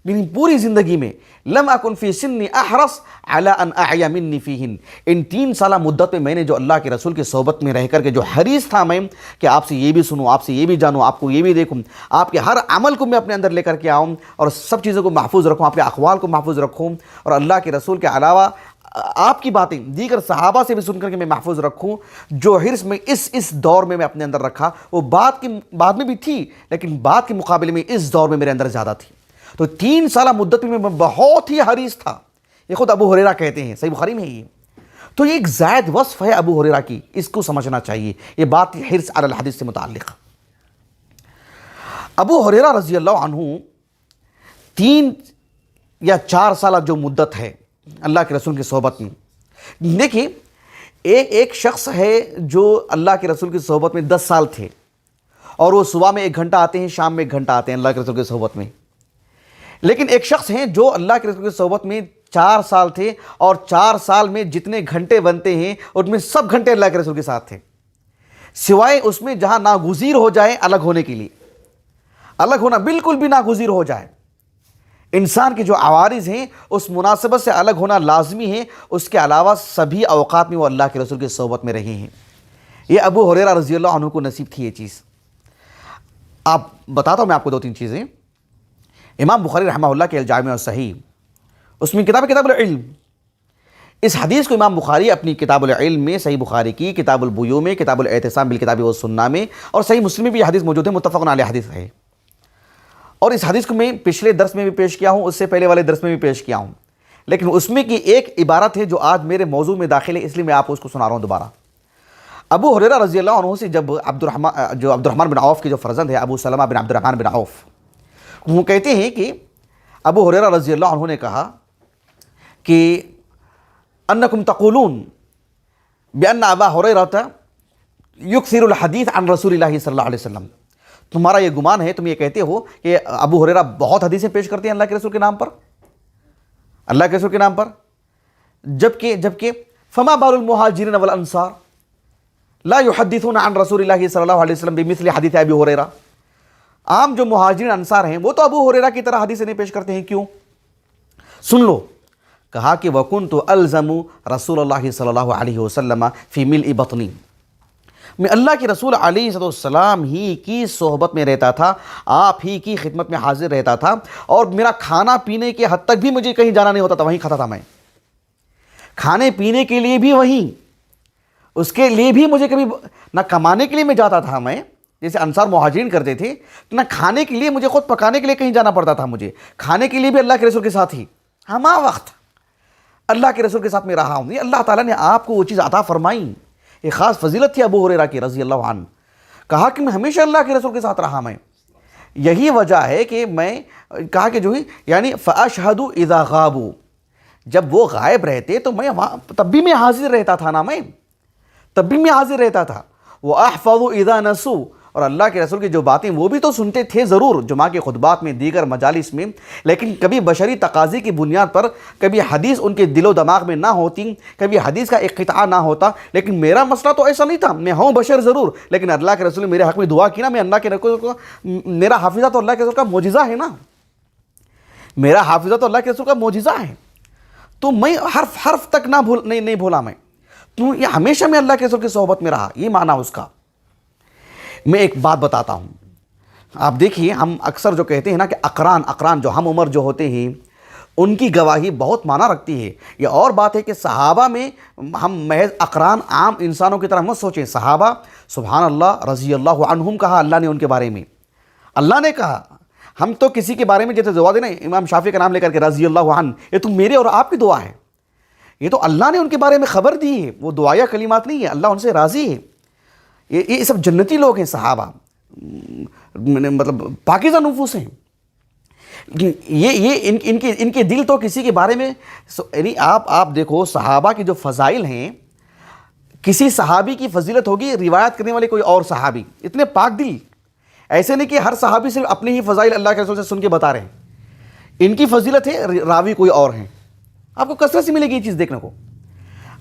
میری پوری زندگی میں، لم اکن فی سنی احرص علی ان اعی منی فیہن، ان 3 سالہ مدت میں میں نے جو اللہ کے رسول کی صحبت میں رہ کر کے جو حریص تھا میں کہ آپ سے یہ بھی سنوں، آپ سے یہ بھی جانوں، آپ کو یہ بھی دیکھوں، آپ کے ہر عمل کو میں اپنے اندر لے کر کے آؤں اور سب چیزوں کو محفوظ رکھوں، آپ کے اقوال کو محفوظ رکھوں، اور اللہ کے رسول کے علاوہ آپ کی باتیں دیگر صحابہ سے بھی سن کر کے میں محفوظ رکھوں۔ جو حرص میں اس دور میں اپنے اندر رکھا، وہ بعد میں بھی تھی، لیکن بعد کے مقابلے میں اس دور میں میرے اندر زیادہ تھی۔ تو 3 سالہ مدت میں بہت ہی حریص تھا، یہ خود ابو ہریرہ کہتے ہیں، صحیح بخاری میں ہے یہ۔ تو یہ ایک زائد وصف ہے ابو ہریرہ کی، اس کو سمجھنا چاہیے، یہ بات حرص علی الحدیث سے متعلق۔ ابو ہریرہ رضی اللہ عنہ 3 یا 4 سالہ جو مدت ہے اللہ کے رسول کی صحبت میں، دیکھیں ایک شخص ہے جو اللہ کے رسول کی صحبت میں 10 سال تھے، اور وہ صبح میں 1 گھنٹہ آتے ہیں، شام میں 1 گھنٹہ آتے ہیں اللہ کے رسول کی صحبت میں۔ لیکن ایک شخص ہیں جو اللہ کے رسول کی صحبت میں 4 سال تھے، اور 4 سال میں جتنے گھنٹے بنتے ہیں ان میں سب گھنٹے اللہ کے رسول کے ساتھ تھے، سوائے اس میں جہاں ناگزیر ہو جائے الگ ہونے کے لیے، الگ ہونا بالکل بھی ناگزیر ہو جائے، انسان کے جو عوارض ہیں اس مناسبت سے الگ ہونا لازمی ہے، اس کے علاوہ سبھی اوقات میں وہ اللہ کے رسول کی صحبت میں رہے ہیں۔ یہ ابو ہریرہ رضی اللہ عنہ کو نصیب تھی یہ چیز۔ آپ بتاتا ہوں میں آپ کو 2-3 چیزیں۔ امام بخاری رحمہ اللہ کے الجامع الصحیح، اس میں کتاب العلم، اس حدیث کو امام بخاری اپنی کتاب العلم میں، صحیح بخاری کی کتاب البیوع میں، کتاب الاعتصام بالکتاب والسنہ میں، اور صحیح مسلم میں بھی یہ حدیث موجود ہے، متفق علیہ حدیث ہے۔ اور اس حدیث کو میں پچھلے درس میں بھی پیش کیا ہوں، اس سے پہلے والے درس میں بھی پیش کیا ہوں، لیکن اس میں کی ایک عبارت ہے جو آج میرے موضوع میں داخل ہے، اس لیے میں آپ کو اس کو سنا رہا ہوں دوبارہ۔ ابو ہریرہ رضی اللہ عنہ سے جب عبد الرحمن بن عوف کے جو فرزند ہے ابو سلمہ بن عبد الرحمن بن عوف، وہ کہتے ہیں کہ ابو ہریرہ رضی اللہ عنہ نے کہا کہ انکم تقولون بان ابا ہریرہ یکثر الحدیث عن رسول اللہ صلی اللہ علیہ وسلم، تمہارا یہ گمان ہے، تم یہ کہتے ہو کہ ابو ہریرہ بہت حدیثیں پیش کرتے ہیں اللہ کے رسول کے نام پر، اللہ کے رسول کے نام پر، جبکہ فما بال المہاجرین والانصار لا يحدثون عن رسول اللہ صلی اللہ علیہ وسلم بمثل حدیث ابی ہریرہ، عام جو مہاجرین انصار ہیں وہ تو ابو ہریرہ کی طرح حدیثیں نہیں پیش کرتے ہیں، کیوں؟ سن لو، کہا کہ وَكُنْتُ أَلْزَمُ رسول اللہ صلی اللہ علیہ وسلم فی ملء بطنی، میں اللہ کے رسول علیہ السلام ہی کی صحبت میں رہتا تھا، آپ ہی کی خدمت میں حاضر رہتا تھا، اور میرا کھانا پینے کے حد تک بھی مجھے کہیں جانا نہیں ہوتا تھا، وہیں کھاتا تھا میں، کھانے پینے کے لیے بھی وہیں، اس کے لیے بھی مجھے کبھی نہ کمانے کے لیے میں جاتا تھا میں، جیسے انصار مہاجرین کرتے تھے، نہ کھانے کے لیے مجھے خود پکانے کے لیے کہیں جانا پڑتا تھا، مجھے کھانے کے لیے بھی اللہ کے رسول کے ساتھ ہی ہمہ وقت اللہ کے رسول کے ساتھ میں رہا ہوں۔ یہ اللہ تعالیٰ نے آپ کو وہ چیز عطا فرمائی، ایک خاص فضیلت تھی ابو ہریرہ کی رضی اللہ عنہ، کہا کہ میں ہمیشہ اللہ کے رسول کے ساتھ رہا، میں یہی وجہ ہے کہ میں کہا کہ جو ہی یعنی فَأَشْهَدُ إِذَا غَابُوا، جب وہ غائب رہتے تو میں وہاں تب بھی میں حاضر رہتا تھا نا، میں تب بھی میں حاضر رہتا تھا۔ وَأَحْفَظُ إِذَا نَسُوا، اور اللہ کے رسول کی جو باتیں وہ بھی تو سنتے تھے ضرور جمعہ کے خطبات میں، دیگر مجالس میں، لیکن کبھی بشری تقاضے کی بنیاد پر کبھی حدیث ان کے دل و دماغ میں نہ ہوتی، کبھی حدیث کا ایک قطعہ نہ ہوتا، لیکن میرا مسئلہ تو ایسا نہیں تھا، میں ہوں بشر ضرور، لیکن اللہ کے رسول نے میرے حق میں دعا کی نا، میں اللہ کے رسول کو، میرا حافظہ تو اللہ کے رسول کا معجزہ ہے نا، میرا حافظہ تو اللہ کے رسول کا معجزہ ہے، تو میں حرف تک نہیں بھولا میں، تو یہ ہمیشہ میں اللہ کے رسول کی صحبت میں رہا، یہ معنی اس کا۔ میں ایک بات بتاتا ہوں، آپ دیکھیے ہم اکثر جو کہتے ہیں نا کہ اقران جو ہم عمر جو ہوتے ہیں ان کی گواہی بہت معنی رکھتی ہے۔ یہ اور بات ہے کہ صحابہ میں ہم محض اقران عام انسانوں کی طرح مت سوچیں، صحابہ سبحان اللہ رضی اللہ عنہم کہا اللہ نے ان کے بارے میں، اللہ نے کہا، ہم تو کسی کے بارے میں جیسے دعا دینا امام شافعی کا نام لے کر کے رضی اللہ عنہ، یہ تو میرے اور آپ کی دعا ہے، یہ تو اللہ نے ان کے بارے میں خبر دی ہے، وہ دعائیہ کلمات نہیں ہے، اللہ ان سے راضی ہے، یہ سب جنتی لوگ ہیں صحابہ، مطلب پاکیزہ نفوس ہیں، یہ ان کے دل تو کسی کے بارے میں، یعنی آپ دیکھو صحابہ کی جو فضائل ہیں، کسی صحابی کی فضیلت ہوگی روایت کرنے والے کوئی اور صحابی، اتنے پاک دل، ایسے نہیں کہ ہر صحابی صرف اپنے ہی فضائل اللہ کے رسول سے سن کے بتا رہے ہیں، ان کی فضیلت ہے راوی کوئی اور ہیں، آپ کو کثرت سے ملے گی یہ چیز دیکھنے کو۔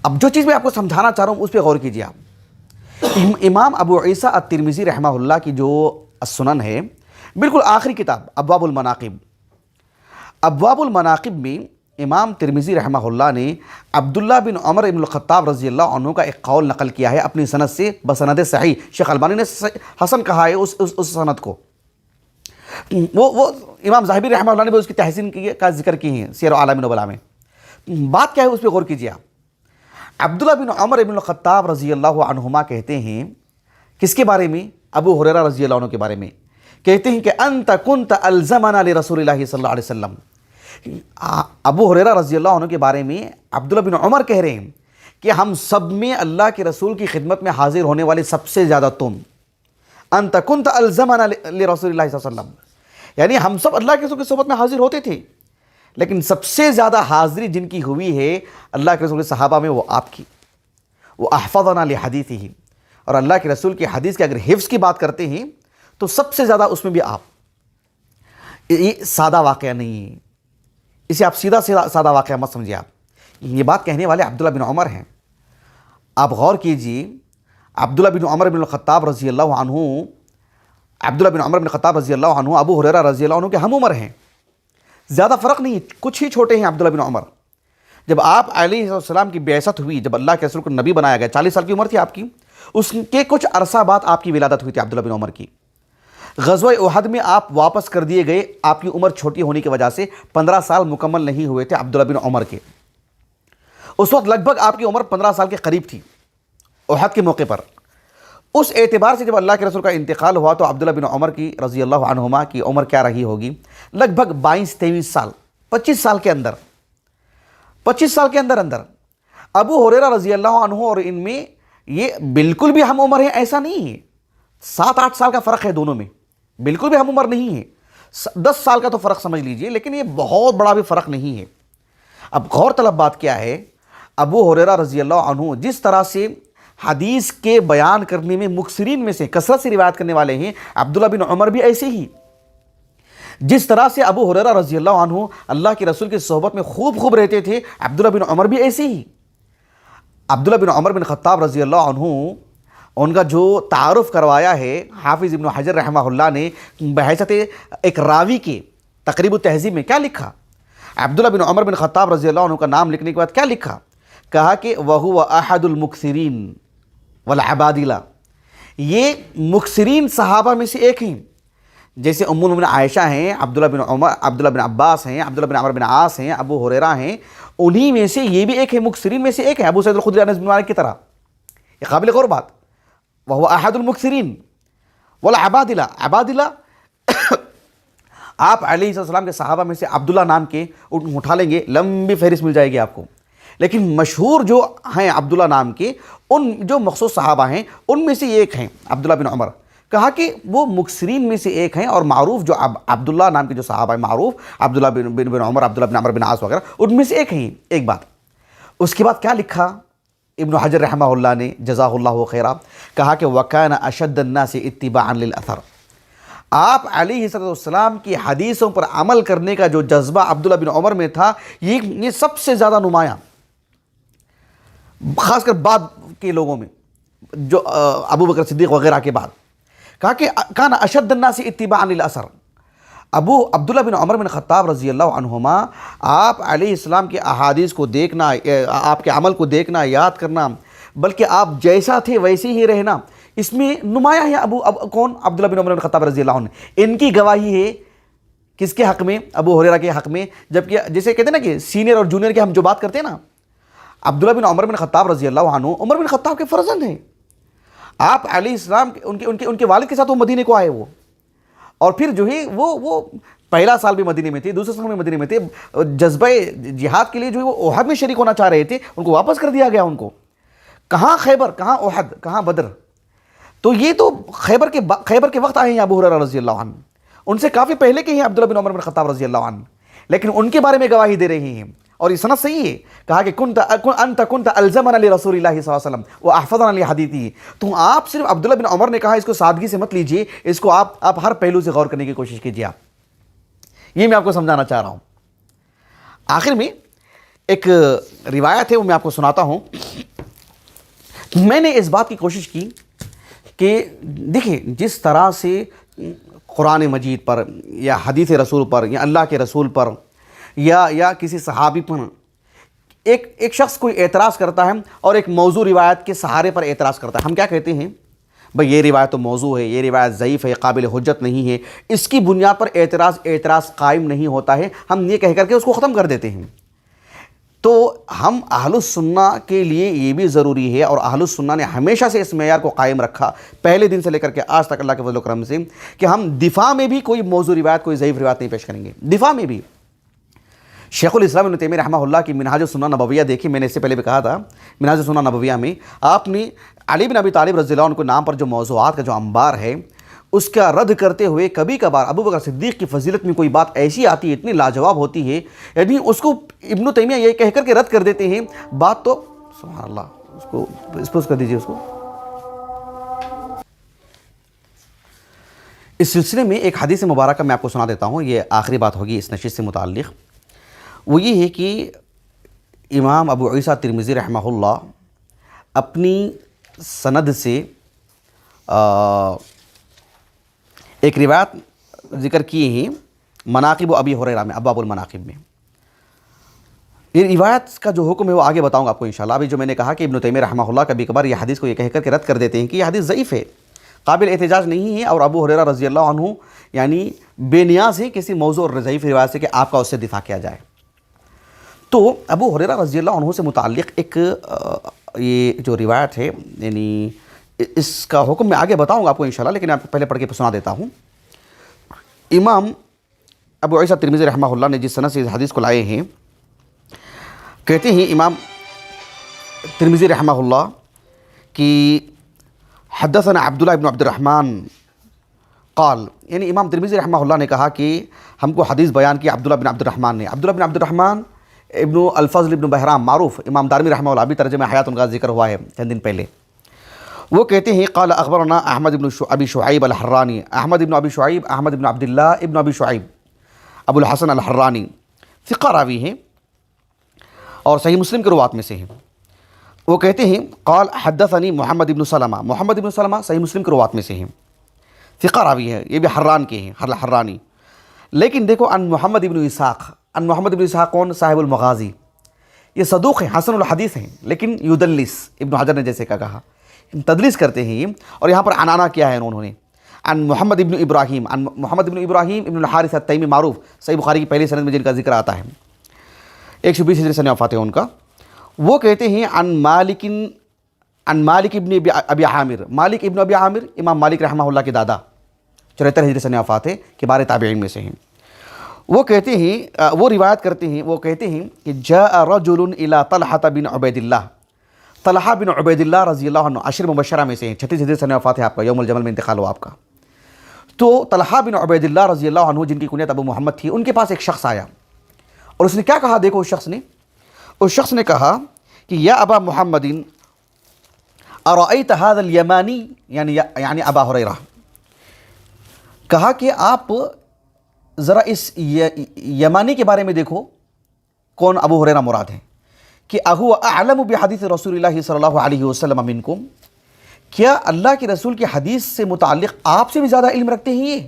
اب جو چیز میں آپ کو سمجھانا چاہ رہا ہوں اس پہ غور کیجیے آپ۔ امام ابو عیسیٰ الترمذی رحمہ اللہ کی جو السنن ہے، بالکل آخری کتاب ابواب المناقب، ابواب المناقب میں امام ترمذی رحمہ اللہ نے عبداللہ بن عمر بن الخطاب رضی اللہ عنہ کا ایک قول نقل کیا ہے اپنی سند سے بسند صحیح، شیخ البانی نے حسن کہا ہے اس سند کو، وہ امام ذہبی رحمہ اللہ نے بھی اس کی تحسین کا ذکر کی ہے سیر اعلام نبلاء میں۔ بات کیا ہے اس پہ غور کیجیے آپ۔ عبداللہ بن عمر بن الخطاب رضی اللہ عنہما کہتے ہیں، کس کے بارے میں؟ ابو ہریرہ رضی اللہ عنہ کے بارے میں، کہتے ہیں کہ انت کنت الزمنا لرسول اللہ صلی اللہ علیہ وسلم۔ ابو ہریرہ رضی اللہ عنہ کے بارے میں عبداللہ بن عمر کہہ رہے ہیں کہ ہم سب میں اللہ کے رسول کی خدمت میں حاضر ہونے والے سب سے زیادہ تم، انت کنت الزمنا لرسول اللہ صلی اللہ علیہ وسلم، یعنی ہم سب اللہ کے رسول کی صحبت میں حاضر ہوتے تھے، لیکن سب سے زیادہ حاضری جن کی ہوئی ہے اللہ کے رسول کے صحابہ میں وہ آپ کی، وہ احفظنا لحدیثہ، اور اللہ کے رسول کی حدیث کے اگر حفظ کی بات کرتے ہیں تو سب سے زیادہ اس میں بھی آپ۔ یہ سادہ واقعہ نہیں ہے، اسے آپ سیدھا سادہ واقعہ مت سمجھیے، آپ یہ بات کہنے والے عبداللہ بن عمر ہیں۔ آپ غور کیجئے، عبداللہ بن عمر بن الخطاب رضی اللہ عنہ، عبداللہ بن عمر بن الخطاب رضی اللہ عنہ ابو ہریرہ رضی اللہ عنہ کے ہم عمر ہیں، زیادہ فرق نہیں، کچھ ہی چھوٹے ہیں عبداللہ بن عمر۔ جب آپ علیہ السلام کی بعثت ہوئی، جب اللہ کے رسول کو نبی بنایا گیا، 40 سال کی عمر تھی آپ کی، اس کے کچھ عرصہ بعد آپ کی ولادت ہوئی تھی عبداللہ بن عمر کی۔ غزوہ احد میں آپ واپس کر دیے گئے، آپ کی عمر چھوٹی ہونے کی وجہ سے 15 سال مکمل نہیں ہوئے تھے عبداللہ بن عمر کے، اس وقت لگ بھگ آپ کی عمر 15 سال کے قریب تھی احد کے موقع پر۔ اس اعتبار سے جب اللہ کے رسول کا انتقال ہوا تو عبداللہ بن عمر کی رضی اللہ عنہما کی عمر کیا رہی ہوگی؟ لگ بھگ 22-23 سال، 25 سال کے اندر، 25 سال کے اندر ابو ہریرہ رضی اللہ عنہ اور ان میں یہ بالکل بھی ہم عمر ہیں ایسا نہیں ہے، 7-8 سال کا فرق ہے دونوں میں، بالکل بھی ہم عمر نہیں ہے، 10 سال کا تو فرق سمجھ لیجئے، لیکن یہ بہت بڑا بھی فرق نہیں ہے۔ اب غور طلب بات کیا ہے، ابو ہریرہ رضی اللہ عنہ جس طرح سے حدیث کے بیان کرنے میں مکثرین میں سے کثرت سے روایت کرنے والے ہیں، عبداللہ بن عمر بھی ایسے ہی، جس طرح سے ابو ہریرہ رضی اللہ عنہ اللہ کے رسول کی صحبت میں خوب رہتے تھے، عبداللہ بن عمر بھی ایسے ہی۔ عبداللہ بن عمر بن خطاب رضی اللہ عنہ، ان کا جو تعارف کروایا ہے حافظ ابن حجر رحمہ اللہ نے بحیثیت ایک راوی کے تقریب التہذیب میں، کیا لکھا؟ عبداللہ بن عمر بن خطاب رضی اللہ عنہ کا نام لکھنے کے بعد کیا لکھا؟ کہا کہ وَهُوَ أَحَدُ الْمُكْثِرِينَ وَالْعَبَادِلَةِ، یہ مکثرین صحابہ میں سے ایک ہیں، جیسے ام المؤمنین عائشہ ہیں، عبداللہ بن عمر، عبداللہ بن عباس ہیں، عبداللہ بن عمر بن عاص ہیں، ابو ہریرہ ہیں، انہی میں سے یہ بھی ایک ہے، مکثرین میں سے ایک ہے، ابو سعید الخدری انس بن مالک کی طرح. یہ قابل غور بات. وهو احد المکثرین. والعبادلہ، عبادلہ آپ علیہ السلام کے صحابہ میں سے عبداللہ نام کے اٹھا لیں گے، لمبی فہرست مل جائے گی آپ کو، لیکن مشہور جو ہیں عبداللہ نام کے، ان جو مخصوص صحابہ ہیں ان میں سے ایک ہیں عبداللہ بن عمر. کہا کہ وہ مکثرین میں سے ایک ہیں، اور معروف جو عبداللہ نام کے جو صحابہ ہیں معروف، عبداللہ بن عمر، عبداللہ بن عمر بن عاص وغیرہ، ان میں سے ایک ہیں. ایک بات. اس کے بعد کیا لکھا ابن حجر رحمہ اللہ نے جزاہ اللہ خیرہ؟ کہا کہ وَكَانَ أَشَدَّ النَّاسِ اتِّبَاعًا لِلْأَثَرِ. آپ علیہ السلام کی حدیثوں پر عمل کرنے کا جو جذبہ عبداللہ بن عمر میں تھا، یہ سب سے زیادہ نمایاں، خاص کر بعد کے لوگوں میں، جو ابو بکر صدیق وغیرہ کے بعد. کہا کہ کان اشد الناس اتباعا للاثر. عبداللہ بن عمر بن خطاب رضی اللہ عنہما آپ علیہ السلام کے احادیث کو دیکھنا، آپ کے عمل کو دیکھنا، یاد کرنا، بلکہ آپ جیسا تھے ویسے ہی رہنا، اس میں نمایاں ہے. کون؟ عبداللہ بن عمر بن خطاب رضی اللہ عنہ. ان کی گواہی ہے کس کے حق میں؟ ابو ہریرہ کے حق میں. جبکہ جیسے کہتے ہیں نا کہ سینئر اور جونیئر کے ہم جو بات کرتے ہیں نا، عبداللہ بن عمر بن خطاب رضی اللہ عنہ عمر بن خطاب کے فرزند ہیں. آپ علیہ السلام ان کے والد کے ساتھ وہ مدینے کو آئے، وہ اور پھر جو ہے وہ پہلا سال بھی مدینے میں تھے، دوسرے سال میں مدینے میں تھے. جذبہ جہاد کے لیے جو ہے وہ احد میں شریک ہونا چاہ رہے تھے، ان کو واپس کر دیا گیا. ان کو کہاں خیبر، کہاں احد، کہاں بدر. تو یہ تو خیبر کے وقت آئے ہیں ابو ہریرہ رضی اللہ عنہ. ان سے کافی پہلے کے ہیں عبداللہ بن عمر بن خطاب رضی اللہ عنہ، لیکن ان کے بارے میں گواہی دے رہے ہیں. اور یہ سند صحیح ہے. کہا کہ انت الزمنا لرسول اللہ صلی اللہ علیہ وسلم واحفظنا لحدیثہ. تو آپ صرف عبداللہ بن عمر نے کہا اس کو سادگی سے مت لیجئے، اس کو آپ ہر پہلو سے غور کرنے کی کوشش کیجئے. یہ میں آپ کو سمجھانا چاہ رہا ہوں. آخر میں ایک روایت ہے، وہ میں آپ کو سناتا ہوں. میں نے اس بات کی کوشش کی کہ دیکھیں جس طرح سے قرآن مجید پر یا حدیث رسول پر یا اللہ کے رسول پر یا کسی صحابی پر ایک شخص کوئی اعتراض کرتا ہے اور ایک موضوع روایت کے سہارے پر اعتراض کرتا ہے، ہم کیا کہتے ہیں؟ بھئی یہ روایت تو موضوع ہے، یہ روایت ضعیف ہے، قابل حجت نہیں ہے، اس کی بنیاد پر اعتراض قائم نہیں ہوتا ہے، ہم یہ کہہ کر کے اس کو ختم کر دیتے ہیں. تو ہم اہل السنہ کے لیے یہ بھی ضروری ہے، اور اہل السنہ نے ہمیشہ سے اس معیار کو قائم رکھا پہلے دن سے لے کر کے آج تک اللہ کے فضل و کرم سے، کہ ہم دفاع میں بھی کوئی موضوع روایت، کوئی ضعیف روایت نہیں پیش کریں گے. دفاع میں بھی شیخ الاسلام ابن تیمیہ رحمہ اللہ کی منہاج السنہ نبویہ دیکھی، میں نے اس سے پہلے بھی کہا تھا، منہاج السنہ نبویہ میں آپ نے علی بن ابی طالب رضی اللہ عنہ کے نام پر جو موضوعات کا جو انبار ہے، اس کا رد کرتے ہوئے کبھی کبھار ابو بکر صدیق کی فضیلت میں کوئی بات ایسی آتی ہے، اتنی لاجواب ہوتی ہے، یعنی اس کو ابن تیمیہ یہ کہہ کر کے رد کر دیتے ہیں. بات تو سبحان اللہ، اس کو اسپوز کر دیجئے. اس کو اس سلسلے میں ایک حدیث مبارکہ میں آپ کو سنا دیتا ہوں، یہ آخری بات ہوگی اس نشست سے متعلق. وہ یہ ہے کہ امام ابو عیسیٰ ترمذی رحمہ اللہ اپنی سند سے ایک روایت ذکر کیے ہیں مناقب ابی ہریرہ میں، ابواب المناقب میں. یہ روایت کا جو حکم ہے وہ آگے بتاؤں گا آپ کو انشاءاللہ. ابھی جو میں نے کہا کہ ابن تیمیہ رحمہ اللہ کبھی کبھار یہ حدیث کو یہ کہہ کر کے رد کر دیتے ہیں کہ یہ حدیث ضعیف ہے، قابل احتجاج نہیں ہے، اور ابو ہریرہ رضی اللہ عنہ یعنی بے نیاز ہے کسی موضوع اور ضعیف روایت سے کہ آپ کا اس سے دفاع کیا جائے. تو ابو ہریرہ رضی اللہ عنہ سے متعلق ایک یہ جو روایت ہے، یعنی اس کا حکم میں آگے بتاؤں گا آپ کو انشاءاللہ، لیکن آپ پہلے پڑھ کے سنا دیتا ہوں. امام ابو عیسیٰ ترمذی رحمہ اللہ نے جس سند سے اس حدیث کو لائے ہیں، کہتے ہیں امام ترمذی رحمہ اللہ کہ حدثنا عبداللہ ابن عبد الرحمن قال، یعنی امام ترمذی رحمہ اللہ نے کہا کہ ہم کو حدیث بیان کی عبداللہ بن عبد الرحمن نے. عبداللہ بن عبد الرحمن ابن الفضل ابن بہرام معروف، امام دارمی رحمہ اللہ بھی ترجمہ حیات ان کا ذکر ہوا ہے چند دن پہلے. وہ کہتے ہیں قال اخبرنا احمد ابن ابی شعیب الحرانی، احمد ابن ابی شعیب، احمد ابن عبداللہ ابن ابی شعیب ابو الحسن الحرانی، ثقہ راوی ہیں اور صحیح مسلم کے رواة میں سے ہیں. وہ کہتے ہیں قال حدثنی محمد ابن سلمہ، محمد ابن سلمہ صحیح مسلم کے رواة میں سے ہیں، ثقہ راوی ہے، یہ بھی حران کے ہیں، حرانی. لیکن دیکھو ان محمد ابن اسحاق، ان محمد ابن اسحاق کون؟ صاحب المغازی. یہ صدوق ہیں، حسن الحدیث ہیں، لیکن یدلس، ابن حجر نے جیسے کہا تدلیس کرتے ہیں یہ. اور یہاں پر عنانہ کیا ہے انہوں نے, عن محمد ابن ابراہیم, عن محمد ابن ابراہیم ابن الحارث التیمی معروف, صحیح بخاری کی پہلی سند میں جن کا ذکر آتا ہے, 120 ہجری سنہ وفات ہے ان کا. وہ کہتے ہیں عن مالک ابن ابی عامر, مالک ابن ابی عامر امام مالک رحمہ اللہ کے دادا, 74 ہجری سنہ وفات ہے, کبار تابعین میں سے ہیں. وہ کہتے ہیں, وہ روایت کرتے ہیں, وہ کہتے ہیں کہ جاء رجل الى طلحہ بن عبید اللہ, طلحہ بن عبید اللہ رضی اللہ عنہ عشر مبشرہ میں سے ہیں, 36 ہجری سنہ وفات ہے آپ کا, یوم الجمل میں انتقال ہوا آپ کا. تو طلحہ بن عبید اللہ رضی اللہ عنہ جن کی کنیت ابو محمد تھی, ان کے پاس ایک شخص آیا اور اس نے کیا کہا, دیکھو اس شخص نے کہا کہ یا ابا محمد ارأیت هذا الیمانی, یعنی ابا ہریرہ, کہا کہ آپ ذرا اس یمانی کے بارے میں دیکھو. کون؟ ابو ہریرہ مراد ہے. کہ اہو اعلم بحدیث رسول اللہ صلی اللہ علیہ وسلم منکم, کیا اللہ کے رسول کی حدیث سے متعلق آپ سے بھی زیادہ علم رکھتے ہیں یہ؟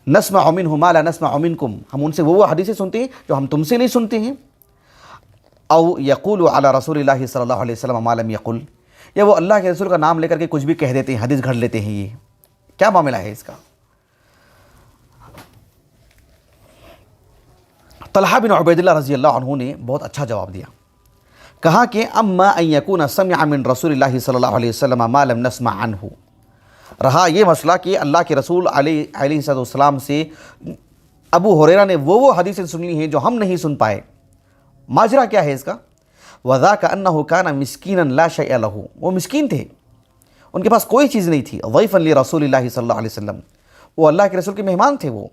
نسمع منہ ما لا نسمع منکم, ہم ان سے وہ حدیثیں سنتے ہیں جو ہم تم سے نہیں سنتے ہیں. او یقول علی رسول اللہ صلی اللہ علیہ وسلم ما لم یقل, یا وہ اللہ کے رسول کا نام لے کر کے کچھ بھی کہہ دیتے ہیں, حدیث گھڑ لیتے ہیں. یہ کیا معاملہ ہے اس کا؟ طلحہ بن عبید اللہ رضی اللہ عنہ نے بہت اچھا جواب دیا. کہا کہ اما ان یکون سمع من رسول اللہ صلی اللہ علیہ وسلم ما لم نسمع عنہ, رہا یہ مسئلہ کہ اللہ کے رسول علیہ السلام سے ابو ہریرہ نے وہ حدیثیں سنی ہیں جو ہم نہیں سن پائے. ماجرا کیا ہے اس کا؟ وذاک انہ کان مسکینا لا شیء لہ, وہ مسکین تھے, ان کے پاس کوئی چیز نہیں تھی. ضیفا لرسول اللہ صلی اللہ علیہ وسلم, وہ اللہ کے رسول کے مہمان تھے. وہ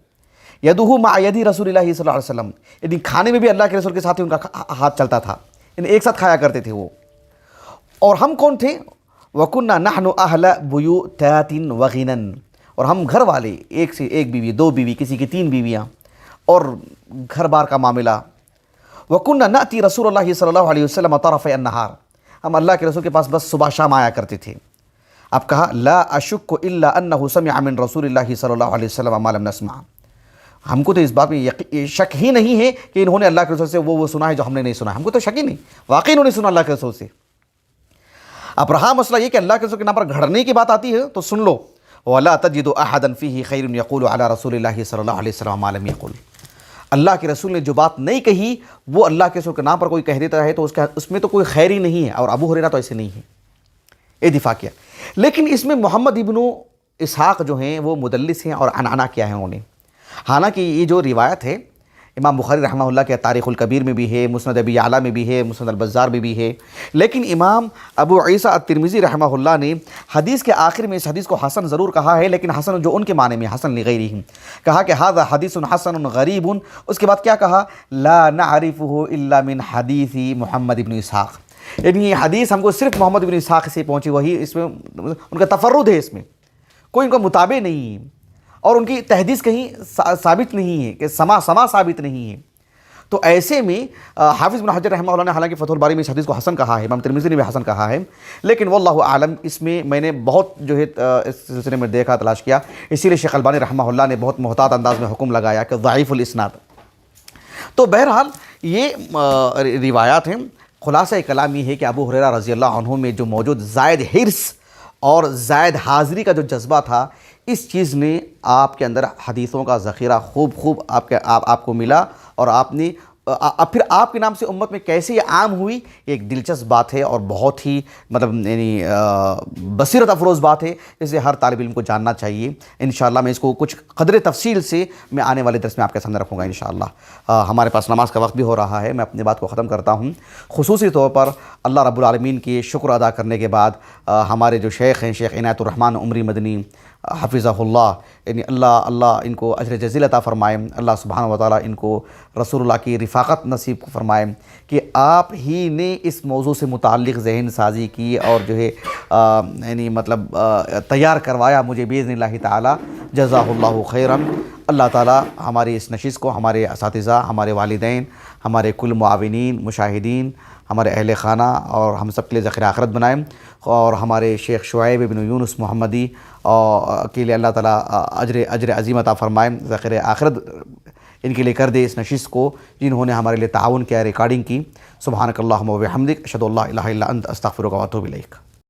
یدہ مع ید رسول اللہ صلی اللہ علیہ وسلم, یعنی کھانے میں بھی اللہ کے رسول کے ساتھ ہی ان کا ہاتھ چلتا تھا, یعنی ایک ساتھ کھایا کرتے تھے وہ. اور ہم کون تھے؟ وَكُنَّا نَحْنُ أَهْلَ بُيُوتَاتٍ وَغِنًا, اور ہم گھر والے, ایک سے ایک بیوی, 2 بیوی, کسی کی 3 بیویاں, اور گھر بار کا معاملہ. وَكُنَّا نَأْتِي رسول اللہ صلی اللہ علیہ وسلم طرفَيْ النَّهَارِ, ہم اللہ کے رسول کے پاس بس صبح شام آیا کرتے تھے. اب کہا لا اشک الا انہ سمع من رسول اللہ صلی اللہ علیہ وسلم ما لم نسمع, ہم کو تو اس بات میں شک ہی نہیں ہے کہ انہوں نے اللہ کے رسول سے وہ سنا ہے جو ہم نے نہیں سنا. ہم کو تو شک ہی نہیں, واقعی انہوں نے سنا اللہ کے رسول سے. اب رہا مسئلہ یہ کہ اللہ کے رسول کے نام پر گھڑنے کی بات آتی ہے تو سن لو. وَلَا تَجِدُ أَحَدًا فِيهِ خَيْرٌ يَقُولُ عَلَى رَسُولِ اللَّهِ صلی اللہ علیہ وسلم ما لم يقل, اللہ کے رسول نے جو بات نہیں کہی وہ اللہ کے رسول کے نام پر کوئی کہہ دیتا ہے تو اس میں تو کوئی خیر ہی نہیں ہے. اور ابو ہریرہ تو ایسے نہیں ہے, یہ دفاع کیا. لیکن اس میں محمد ابن اسحاق جو ہیں وہ مدلس ہیں, اور عنعنہ کیا ہے انہوں نے. حالانکہ یہ جو روایت ہے امام بخاری رحمہ اللہ کے تاریخ الکبیر میں بھی ہے, مسند ابی یعلا میں بھی ہے, مسند البزار میں بھی ہے. لیکن امام ابو عیسیٰ الترمذی رحمہ اللہ نے حدیث کے آخر میں اس حدیث کو حسن ضرور کہا ہے, لیکن حسن جو ان کے معنی میں حسن لغیرہ, کہا کہ ھذا حدیث حسن غریب. اس کے بعد کیا کہا؟ لا نعرفہ الا من حدیث محمد ابن اسحاق, یعنی یہ حدیث ہم کو صرف محمد ابن اسحاق سے پہنچی, وہی اس میں ان کا تفرد ہے, اس میں کوئی ان کا متابع نہیں ہے, اور ان کی تحدیث کہیں ثابت نہیں ہے کہ سما ثابت نہیں ہے. تو ایسے میں حافظ بن حجر رحمہ اللہ نے حالانکہ فتح الباری میں اس حدیث کو حسن کہا ہے, امام ترمذی نے بھی حسن کہا ہے, لیکن واللہ اعلم اس میں نے بہت جو ہے اس سلسلے میں دیکھا, تلاش کیا, اسی لیے شیخ البانی رحمہ اللہ نے بہت محتاط انداز میں حکم لگایا کہ ضعیف الاسناد. تو بہرحال یہ روایات ہیں. خلاصہ کلام یہ ہے کہ ابو ہریرہ رضی اللہ عنہ میں جو موجود زائد حرص اور زائد حاضری کا جو جذبہ تھا, اس چیز نے آپ کے اندر حدیثوں کا ذخیرہ خوب آپ کو ملا, اور آپ نے پھر آپ کے نام سے امت میں کیسے یہ عام ہوئی, ایک دلچسپ بات ہے اور بہت ہی یعنی بصیرت افروز بات ہے, جسے ہر طالب علم کو جاننا چاہیے. انشاءاللہ میں اس کو کچھ قدر تفصیل سے میں آنے والے درس میں آپ کے سامنے رکھوں گا انشاءاللہ. ہمارے پاس نماز کا وقت بھی ہو رہا ہے, میں اپنی بات کو ختم کرتا ہوں. خصوصی طور پر اللہ رب العالمین کی شکر ادا کرنے کے بعد ہمارے جو شیخ ہیں, شیخ عنایت الرحمن عمری مدنی حفظہ اللہ, یعنی اللہ ان کو اجر جزیل عطا فرمائے. اللہ سبحانہ و تعالیٰ ان کو رسول اللہ کی رفاقت نصیب فرمائے کہ آپ ہی نے اس موضوع سے متعلق ذہن سازی کی اور جو ہے یعنی تیار کروایا مجھے باذن اللہ تعالیٰ. جزاہ اللہ خیراً. اللہ تعالیٰ ہماری اس نشست کو ہمارے اساتذہ, ہمارے والدین, ہمارے کل معاونین, مشاہدین, ہمارے اہل خانہ اور ہم سب کے لیے ذخیرہ آخرت بنائیں, اور ہمارے شیخ شعیب بن یونس محمدی کے لیے اللہ تعالیٰ اجر عظیم عطا فرمائیں, ذخیرہ آخرت ان کے لیے کر دے اس نشست کو جنہوں نے ہمارے لیے تعاون کیا, ریکارڈنگ کی. سبحانک اللہم و بحمدک, اشہدو ان لا الہ الا انت, استغفرک و اتوب الیک.